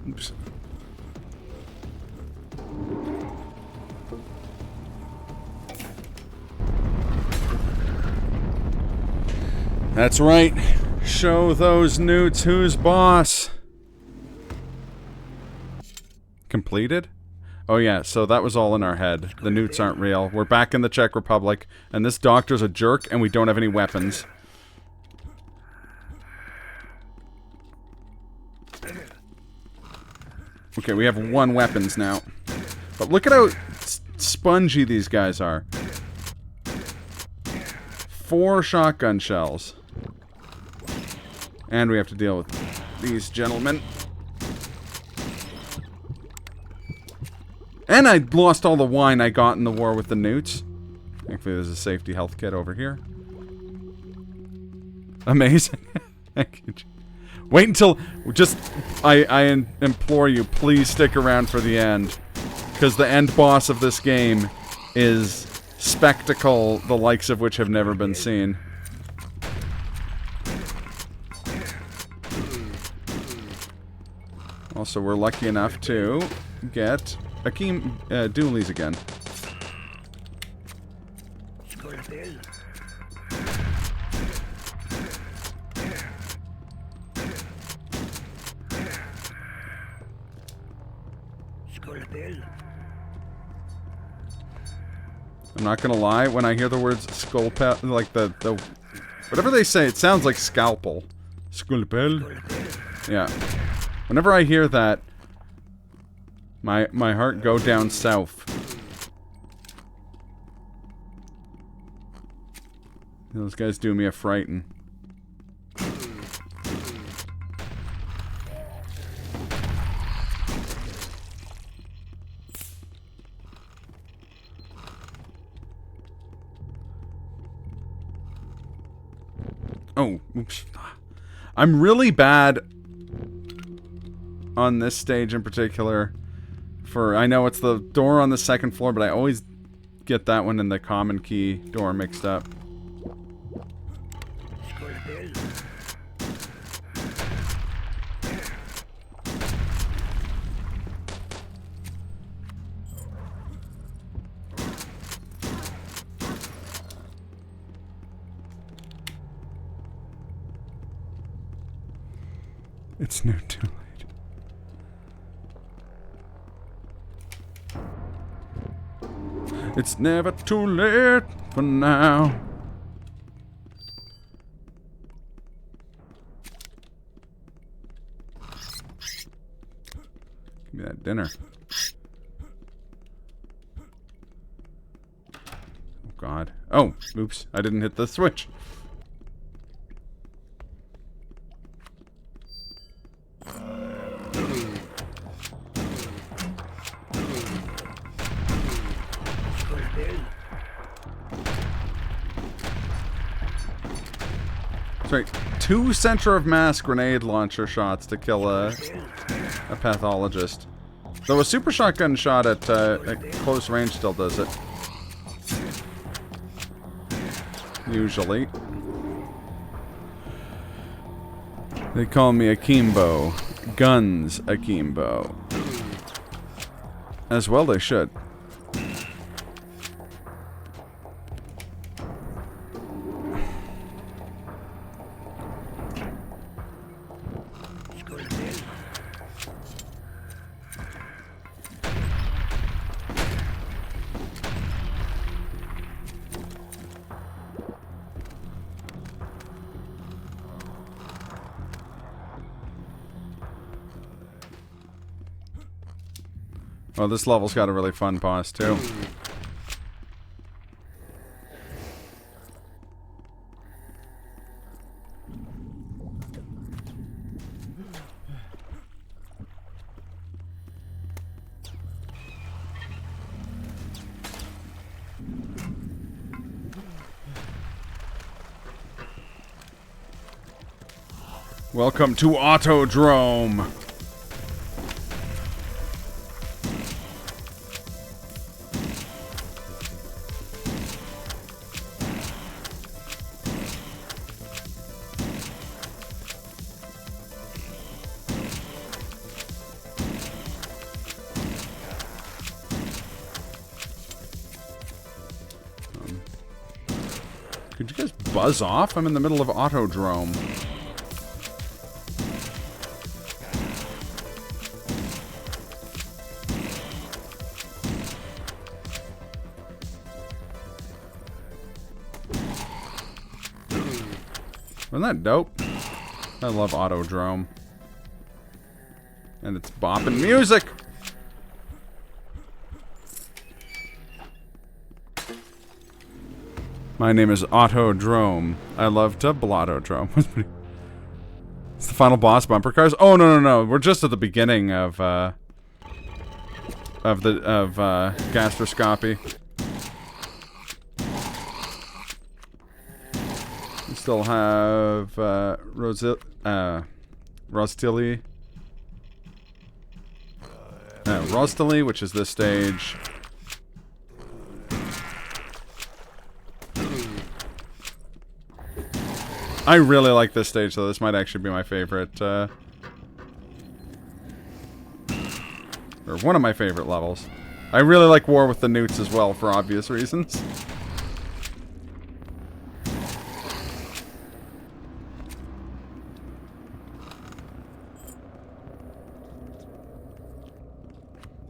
Oops. That's right. Show those newts who's boss. Completed? Oh yeah, so that was all in our head. The newts aren't real. We're back in the Czech Republic, and this doctor's a jerk, and we don't have any weapons. Okay, we have 1 weapons now. But look at how spongy these guys are. 4 shotgun shells. And we have to deal with these gentlemen. And I lost all the wine I got in the war with the newts. Thankfully, there's a safety health kit over here. Amazing. Wait until... Just... I implore you, please stick around for the end. Because the end boss of this game is spectacle, the likes of which have never been seen. Also, we're lucky enough to get Akeem Doolies again. I'm not gonna lie, when I hear the words Slurpathon, like the whatever they say, it sounds like scalpel. Slurpathon. Yeah. Whenever I hear that, my heart go down south. Those guys do me a frighten. Oh, oops. I'm really bad on this stage in particular. I know it's the door on the 2nd floor, but I always get that one and the common key door mixed up. It's never too late. It's never too late for now. Give me that dinner. Oh God. Oh, oops. I didn't hit the switch. Right, 2 center of mass grenade launcher shots to kill a pathologist. Though a super shotgun shot at close range still does it. Usually. They call me Akimbo. Guns Akimbo. As well they should. Oh, this level's got a really fun boss, too. Welcome to Autodrome. Could you guys buzz off? I'm in the middle of Autodrome. Isn't that dope? I love Autodrome. And it's bopping music! My name is Autodrome. I love to Blottodrome. It's the final boss bumper cars. Oh no! We're just at the beginning of gastroscopy. We still have Rostili, which is this stage. I really like this stage, though. This might actually be my favorite, or one of my favorite levels. I really like War with the Newts as well, for obvious reasons.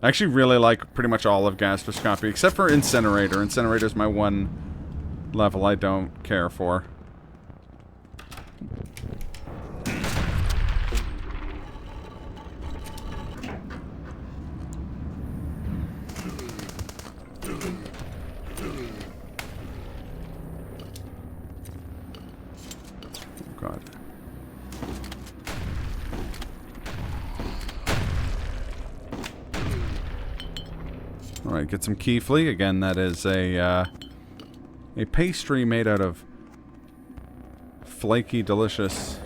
I actually really like pretty much all of gastroscopy, except for Incinerator. Incinerator's my one level I don't care for. God. Alright, get some Keefly. Again, that is a pastry made out of flaky, delicious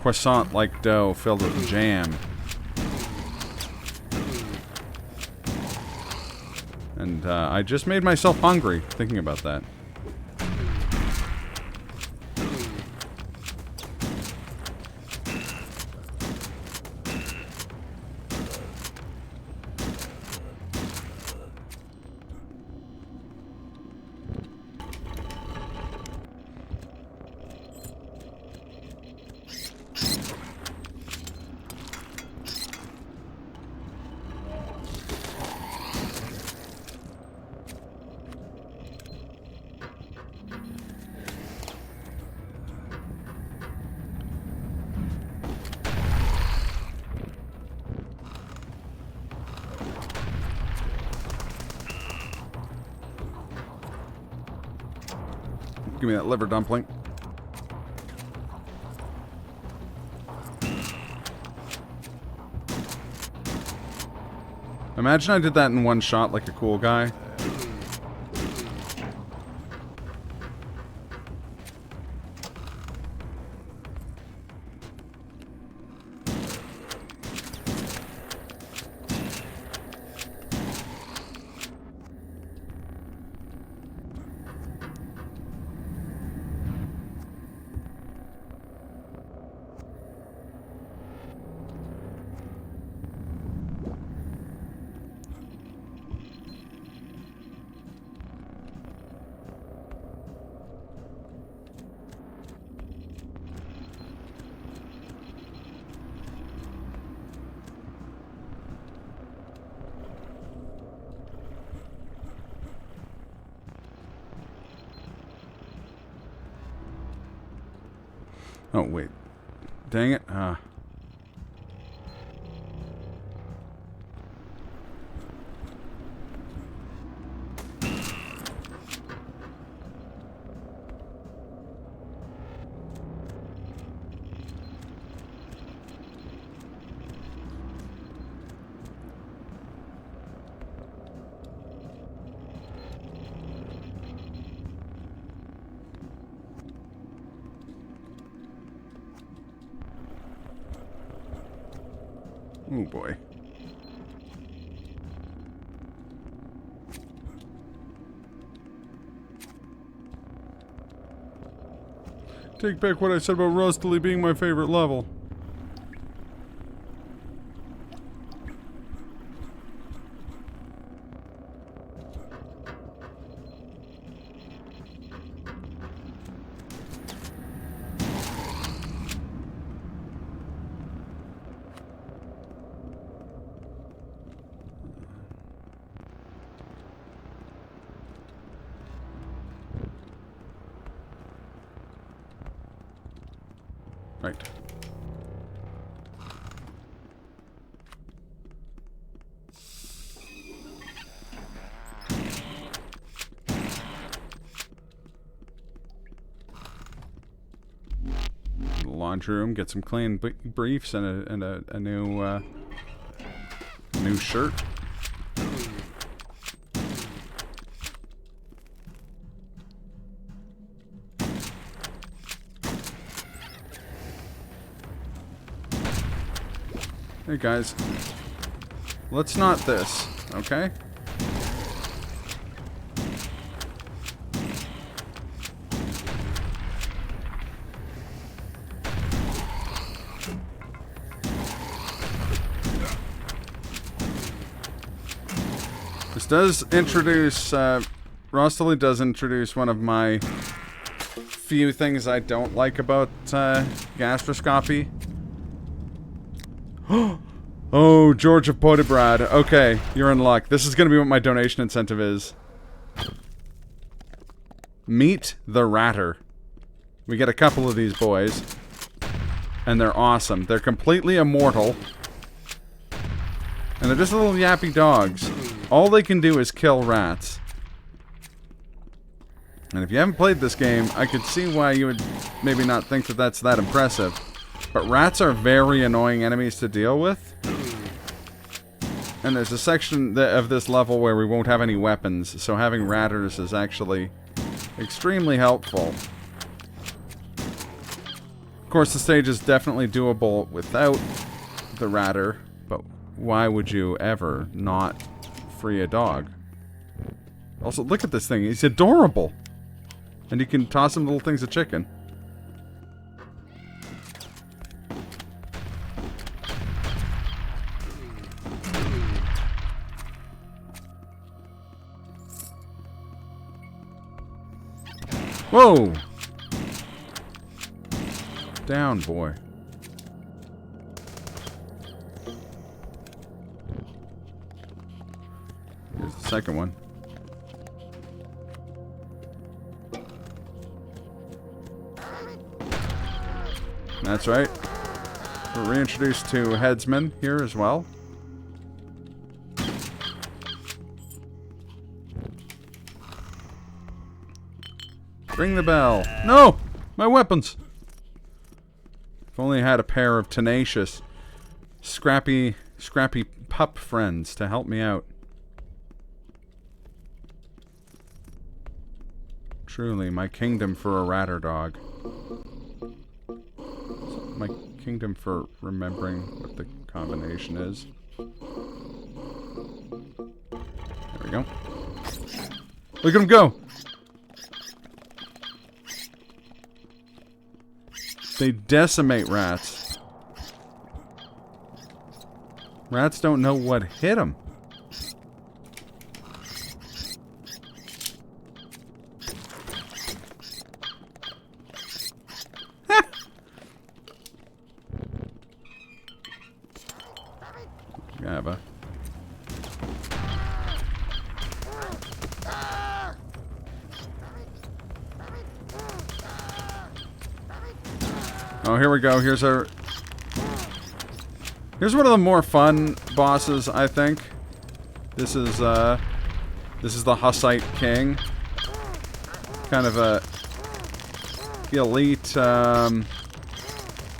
croissant-like dough filled with jam. And I just made myself hungry thinking about that. Give me that liver dumpling. Imagine I did that in one shot like a cool guy. Oh, wait. Dang it. Oh boy. Take back what I said about Rustily being my favorite level. Right. Laundry room, get some clean briefs and a new shirt. Hey guys, let's not this, okay? This does introduce, Rostily does introduce one of my few things I don't like about gastroscopy. Oh, George of Podebrad. Okay, you're in luck. This is going to be what my donation incentive is. Meet the Ratter. We get a couple of these boys. And they're awesome. They're completely immortal. And they're just little yappy dogs. All they can do is kill rats. And if you haven't played this game, I could see why you would maybe not think that that's that impressive. But rats are very annoying enemies to deal with. And there's a section of this level where we won't have any weapons, so having ratters is actually extremely helpful. Of course, the stage is definitely doable without the ratter, but why would you ever not free a dog? Also, look at this thing. He's adorable. And you can toss him little things of chicken. Whoa! Down, boy. Here's the second one. That's right. We're reintroduced to headsmen here as well. Ring the bell. No! My weapons! If only I had a pair of tenacious, scrappy pup friends to help me out. Truly, my kingdom for a ratter dog. My kingdom for remembering what the combination is. There we go. Look at him go! They decimate rats. Rats don't know what hit them. Gabba. Oh, here we go. Here's one of the more fun bosses, I think. This is the Hussite King. Kind of a elite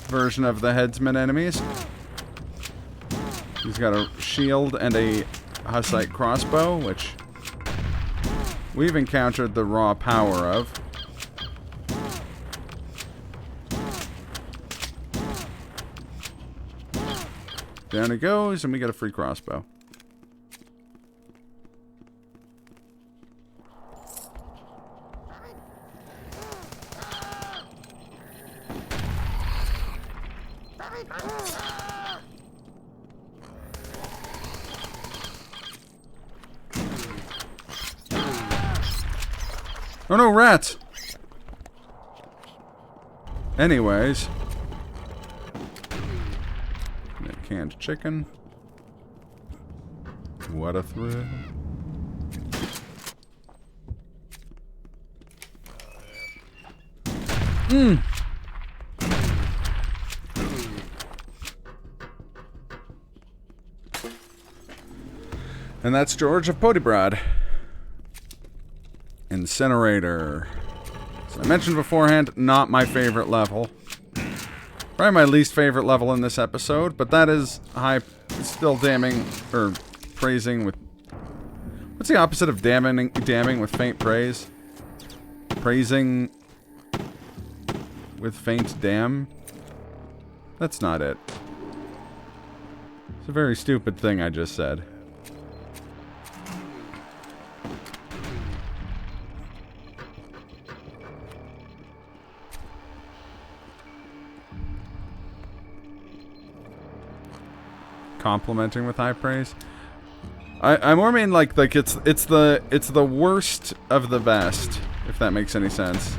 version of the headsman enemies. He's got a shield and a Hussite crossbow, which we've encountered the raw power of. Down he goes, and we get a free crossbow. Oh no, rats! Anyways. Canned chicken. What a thrill. And that's George of Podybrad. Incinerator. As I mentioned beforehand, not my favorite level. Probably my least favorite level in this episode, but that is high, still damning, or praising with... What's the opposite of damning with faint praise? Praising with faint damn? That's not it. It's a very stupid thing I just said. Complimenting with high praise. I more mean like it's the worst of the best, if that makes any sense.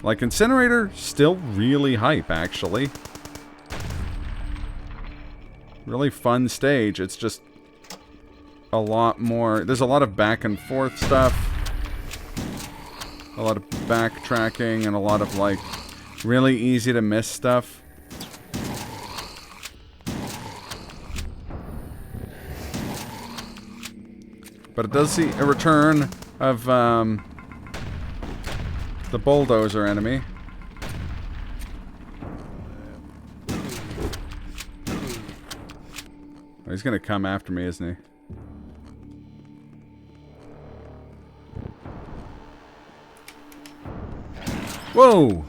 Like Incinerator, still really hype actually. Really fun stage. It's just a lot more. There's a lot of back and forth stuff, a lot of backtracking, and a lot of like really easy to miss stuff. But it does see a return of the bulldozer enemy. Oh, he's gonna come after me, isn't he? Whoa!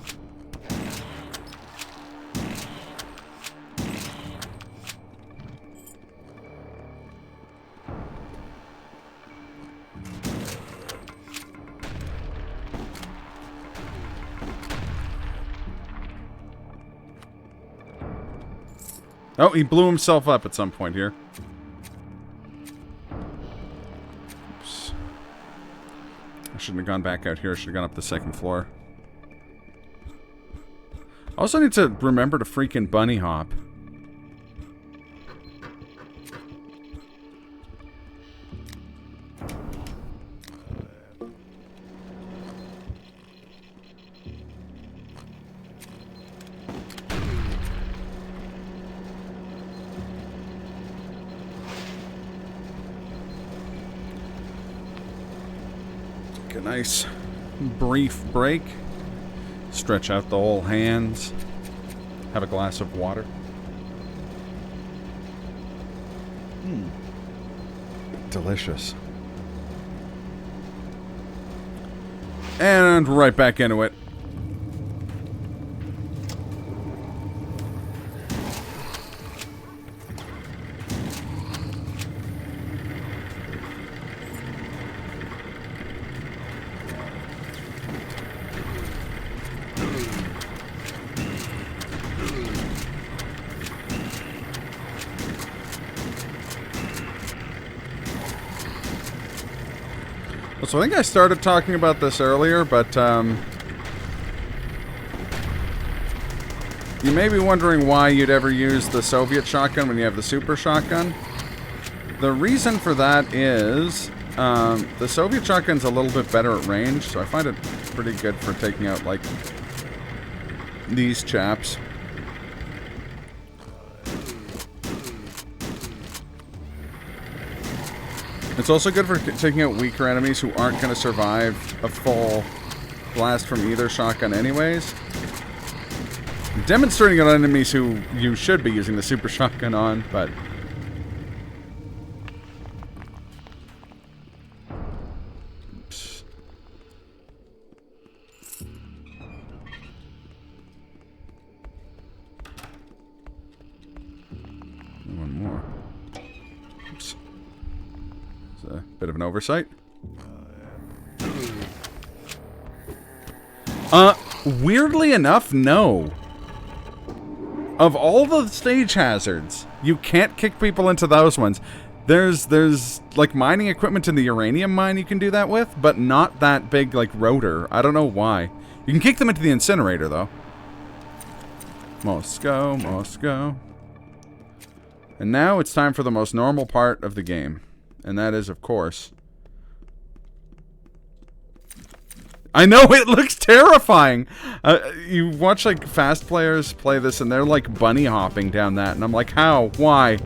Oh, he blew himself up at some point here. Oops. I shouldn't have gone back out here. I should have gone up the second floor. I also need to remember to freaking bunny hop. Take a nice brief break. Stretch out the whole hands. Have a glass of water. Delicious. And right back into it. So I think I started talking about this earlier, but you may be wondering why you'd ever use the Soviet shotgun when you have the super shotgun. The reason for that is the Soviet shotgun's a little bit better at range, so I find it pretty good for taking out, like, these chaps. It's also good for taking out weaker enemies who aren't going to survive a full blast from either shotgun anyways. Demonstrating on enemies who you should be using the super shotgun on, but... Oops. One more. Oops. A bit of an oversight. Weirdly enough, no. Of all the stage hazards, you can't kick people into those ones. There's like mining equipment in the uranium mine you can do that with, but not that big like rotor. I don't know why. You can kick them into the incinerator though. Moscow, Moscow. And now it's time for the most normal part of the game. And that is, of course... I know, it looks terrifying! You watch, like, fast players play this, and they're, like, bunny hopping down that. And I'm like, how? Why?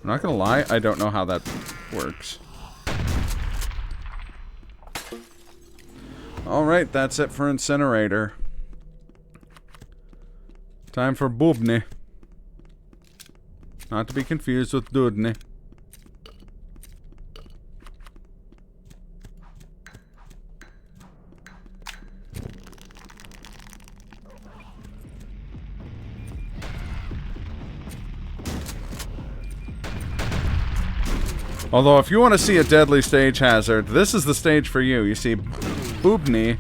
not gonna lie, I don't know how that works. Alright, that's it for Incinerator. Time for Bubny. Not to be confused with Dudny. Although, if you want to see a deadly stage hazard, this is the stage for you. You see, Bubny,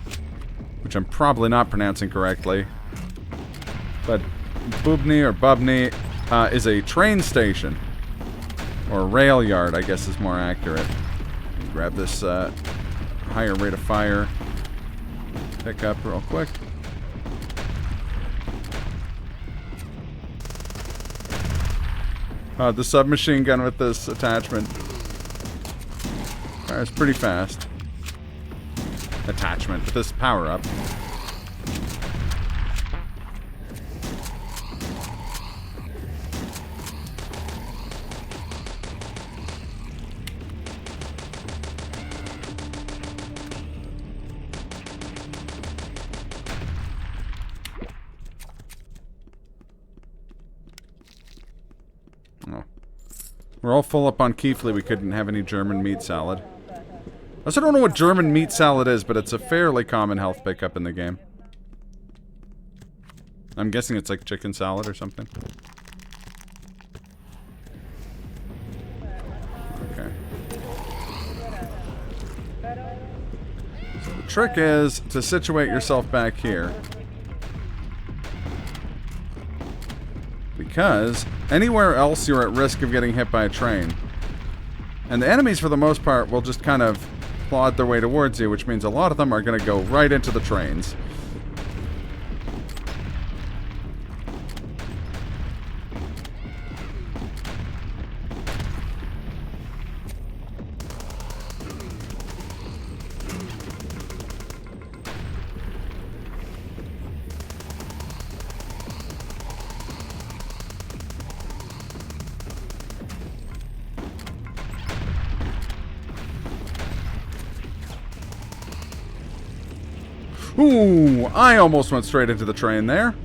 which I'm probably not pronouncing correctly, but Bubny or Bubny is a train station. Or a rail yard, I guess is more accurate. Grab this higher rate of fire. Pick up real quick. The submachine gun with this attachment. Fires pretty fast. Attachment with this power up. Oh. We're all full up on Keefly. We couldn't have any German meat salad. I also don't know what German meat salad is, but it's a fairly common health pickup in the game. I'm guessing it's like chicken salad or something. Okay. So the trick is to situate yourself back here. Because anywhere else you're at risk of getting hit by a train. And the enemies, for the most part, will just kind of plod their way towards you, which means a lot of them are going to go right into the trains. Ooh, I almost went straight into the train there.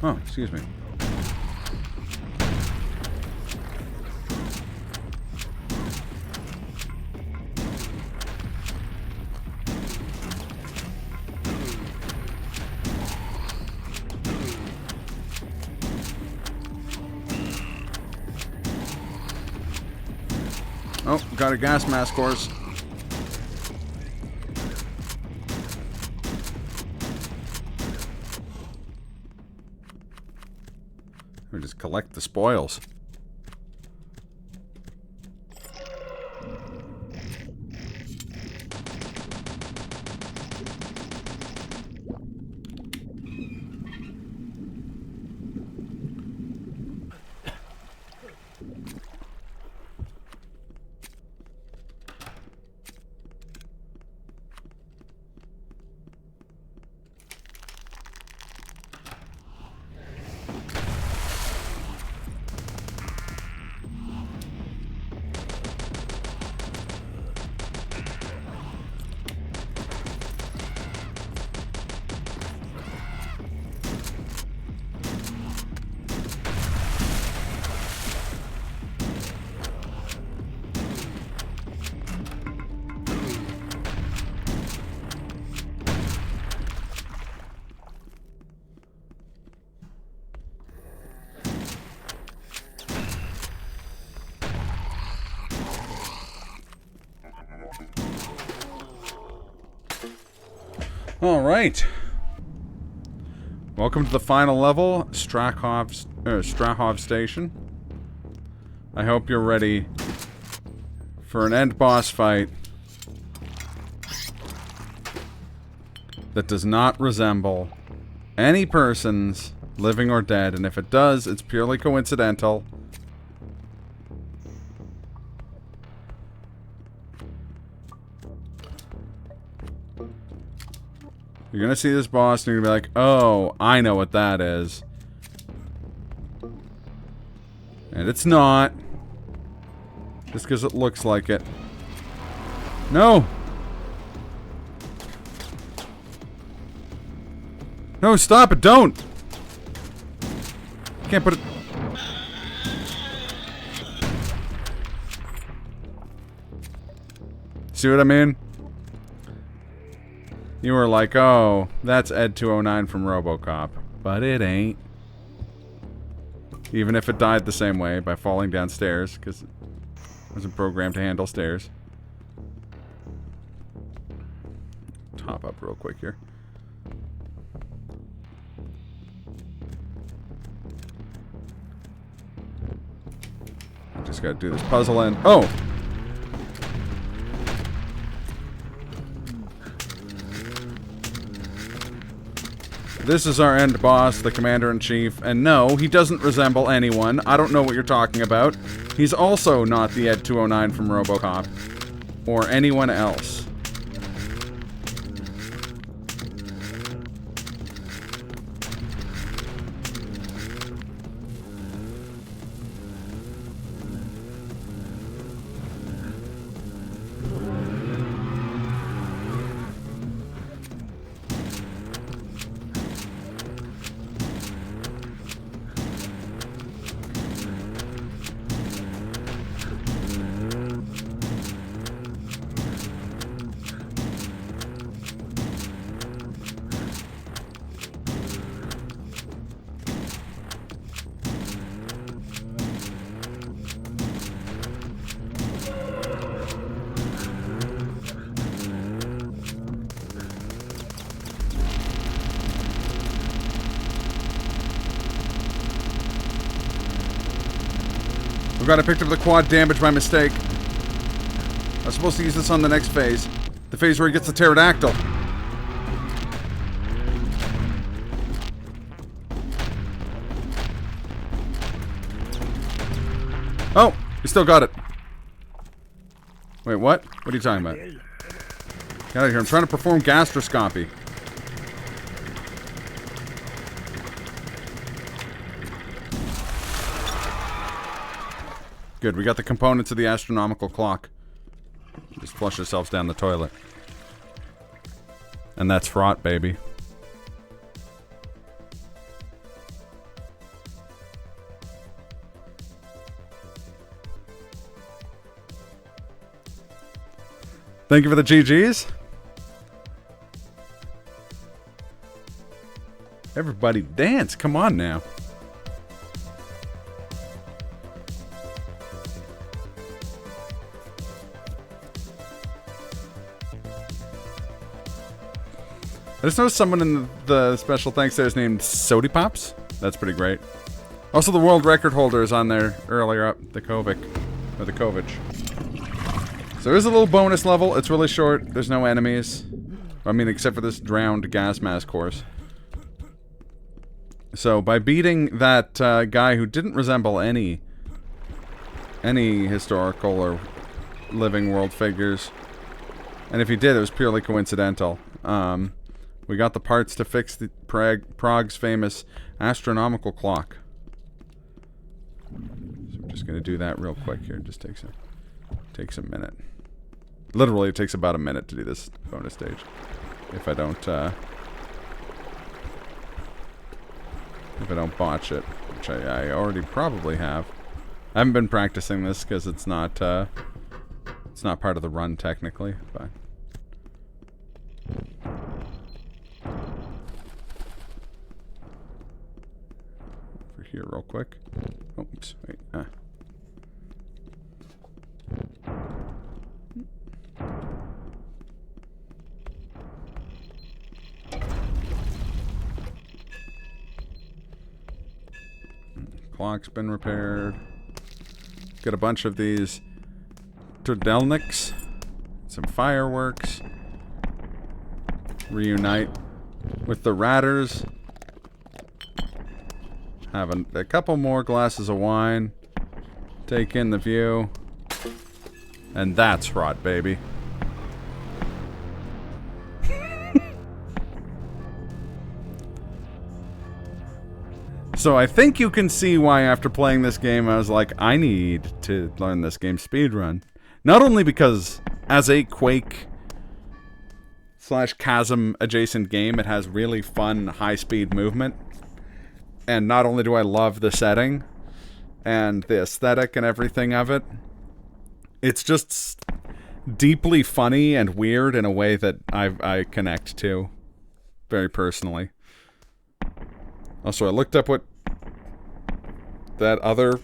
Oh, excuse me. Oh, got a gas mask horse. We just collect the spoils. Alright. Welcome to the final level, Strahov Station. I hope you're ready for an end boss fight that does not resemble any persons, living or dead, and if it does, it's purely coincidental. You're gonna see this boss and you're gonna be like, oh, I know what that is. And it's not. Just because it looks like it. No! No, stop it, don't! Can't put it... See what I mean? You were like, oh, that's Ed 209 from RoboCop. But it ain't. Even if it died the same way, by falling downstairs, because it wasn't programmed to handle stairs. Top up real quick here. Just gotta do this puzzle and... Oh! This is our end boss, the Commander-in-Chief, and no, he doesn't resemble anyone. I don't know what you're talking about. He's also not the Ed 209 from RoboCop. Or anyone else. Oh god, I picked up the quad damage by mistake. I was supposed to use this on the next phase. The phase where he gets the pterodactyl. Oh! We still got it. Wait, what? What are you talking about? Get out of here. I'm trying to perform gastroscopy. Good, we got the components of the astronomical clock. Just flush yourselves down the toilet. And that's Hrot, baby. Thank you for the GGs. Everybody dance, come on now. I just noticed someone in the special thanks there is named Sody Pops. That's pretty great. Also, the world record holder is on there earlier up, the Kovic. Or the Kovich. So there's a little bonus level. It's really short. There's no enemies. I mean, except for this drowned gas mask horse. So, by beating that guy who didn't resemble any historical or living world figures, and if he did, it was purely coincidental. We got the parts to fix the Prague's famous astronomical clock. So I'm just gonna do that real quick here. It just takes a minute. Literally, it takes about a minute to do this bonus stage. If I don't botch it, which I already probably have. I haven't been practicing this because it's not part of the run technically, but. Here real quick. Oops, wait. Clock's been repaired. Got a bunch of these Turdelniks. Some fireworks. Reunite with the Ratters. Have a couple more glasses of wine. Take in the view. And that's Hrot, baby. So I think you can see why after playing this game I was like, I need to learn this game speedrun. Not only because as a Quake / Chasm adjacent game, it has really fun high-speed movement. And not only do I love the setting and the aesthetic and everything of it, it's just deeply funny and weird in a way that I connect to very personally. Also, I looked up what that other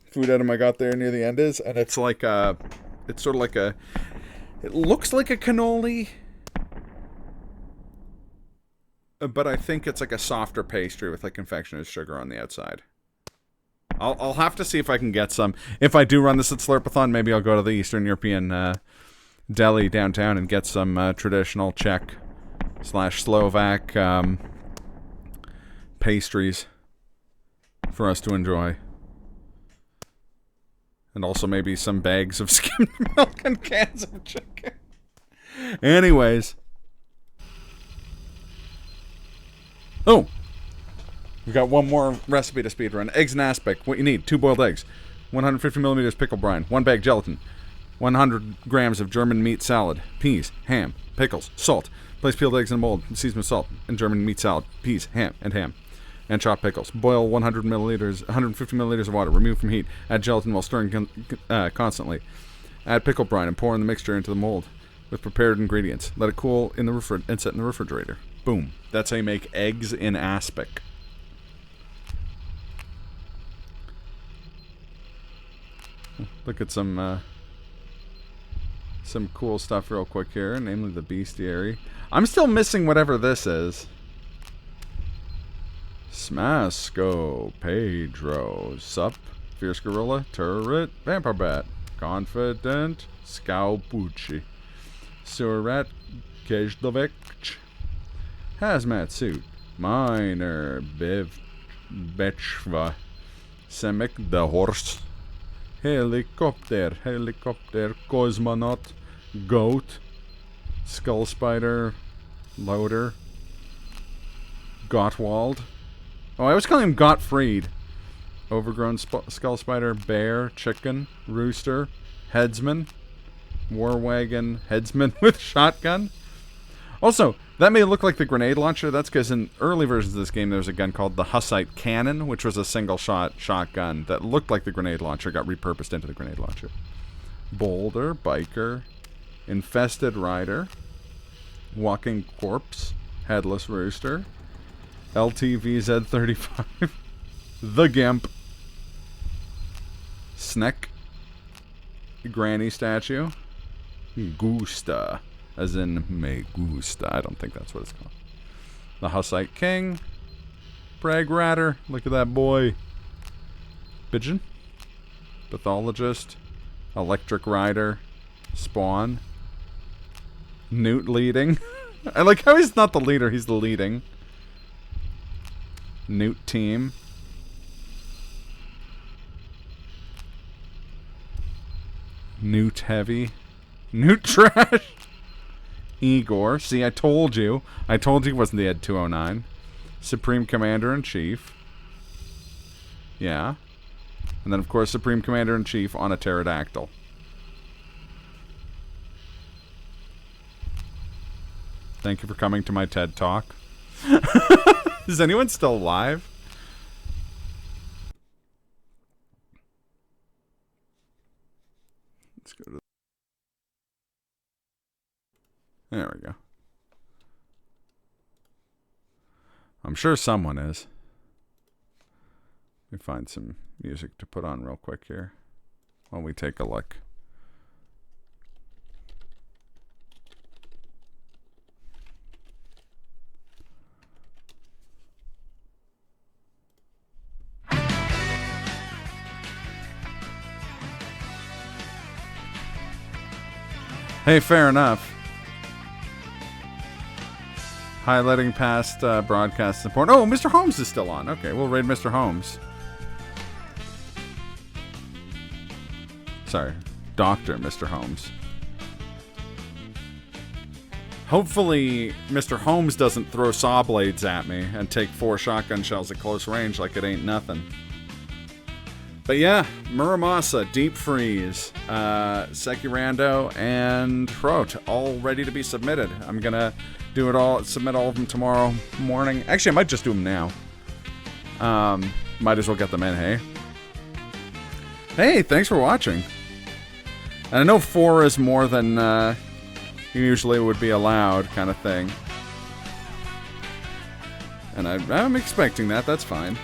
food item I got there near the end is, and it's like a, it's sort of like a, it looks like a cannoli, but I think it's like a softer pastry with like confectioner's sugar on the outside. I'll have to see if I can get some. If I do run this at Slurpathon, maybe I'll go to the Eastern European deli downtown and get some traditional Czech / Slovak pastries for us to enjoy. And also maybe some bags of skimmed milk and cans of chicken. Anyways. Oh! We've got one more recipe to speedrun. Eggs and aspic. What you need: 2 boiled eggs, 150 millimeters pickle brine, 1 bag gelatin, 100 grams of German meat salad, peas, ham, pickles, salt. Place peeled eggs in a mold, season with salt, and German meat salad, peas, ham, and chopped pickles. Boil 150 milliliters of water. Remove from heat. Add gelatin while stirring constantly. Add pickle brine and pour in the mixture into the mold with prepared ingredients. Let it cool in the and set in the refrigerator. Boom. That's how you make eggs in aspic. Look at some cool stuff real quick here, namely the bestiary. I'm still missing whatever this is. Smasco, Pedro, Sup, Fierce Gorilla, Turret, Vampire Bat, Confident, Scalpucci, Sewer Rat, Kejdovic, Hazmat Suit, Miner, Biv, Bechva, Semic, the Horse, Helicopter, Cosmonaut, Goat, Skull Spider, Loader, Gottwald. Oh, I was calling him Gottfried. Overgrown Skull Spider, Bear, Chicken, Rooster, Headsman, War Wagon, Headsman with Shotgun. Also, that may look like the grenade launcher. That's because in early versions of this game, there was a gun called the Hussite Cannon, which was a single-shot shotgun that looked like the grenade launcher, got repurposed into the grenade launcher. Boulder, Biker, Infested Rider, Walking Corpse, Headless Rooster, LTVZ35, The Gimp, Sneck, Granny Statue, Gusta, as in me gusta. I don't think that's what it's called. The Hussite King, Brag Ratter, look at that boy, Pigeon, Pathologist, Electric Rider, Spawn, Newt leading. I like how he's not the leader, he's the leading. Newt team. Newt heavy. Newt trash. Igor. See, I told you. I told you he wasn't the Ed 209. Supreme Commander-in-Chief. Yeah. And then, of course, Supreme Commander-in-Chief on a pterodactyl. Thank you for coming to my TED Talk. Is anyone still alive? Let's go to... There we go. I'm sure someone is. Let me find some music to put on real quick here while we take a look. Hey, fair enough. Highlighting past broadcast support. Oh, Mr. Holmes is still on. Okay, we'll raid Mr. Holmes. Sorry, Dr. Mr. Holmes. Hopefully, Mr. Holmes doesn't throw saw blades at me and take 4 shotgun shells at close range like it ain't nothing. But yeah, Muramasa, Deep Freeze, Sekirando, and Hrot, all ready to be submitted. I'm gonna do it all, submit all of them tomorrow morning. Actually, I might just do them now. Might as well get them in, hey? Hey, thanks for watching. And I know 4 is more than usually would be allowed, kind of thing. And I'm expecting that, that's fine.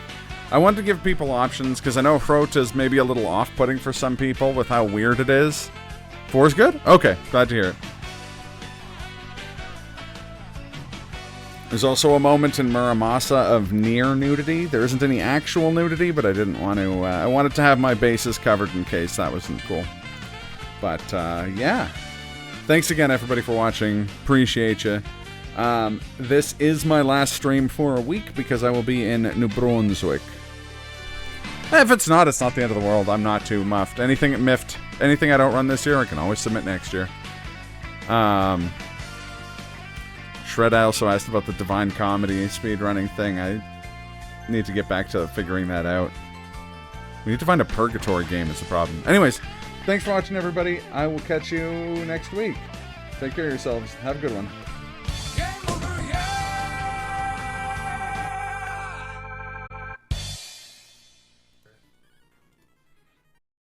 I wanted to give people options, because I know Hrot is maybe a little off-putting for some people with how weird it is. 4 is good? Okay, glad to hear it. There's also a moment in Muramasa of near nudity. There isn't any actual nudity, but I didn't want to... I wanted to have my bases covered in case that wasn't cool. But, yeah. Thanks again, everybody, for watching. Appreciate you. This is my last stream for a week because I will be in New Brunswick. If it's not the end of the world. I'm not too muffed. Anything I don't run this year, I can always submit next year. Shred also asked about the Divine Comedy speedrunning thing. I need to get back to figuring that out. We need to find a purgatory game is the problem. Anyways, thanks for watching, everybody. I will catch you next week. Take care of yourselves. Have a good one.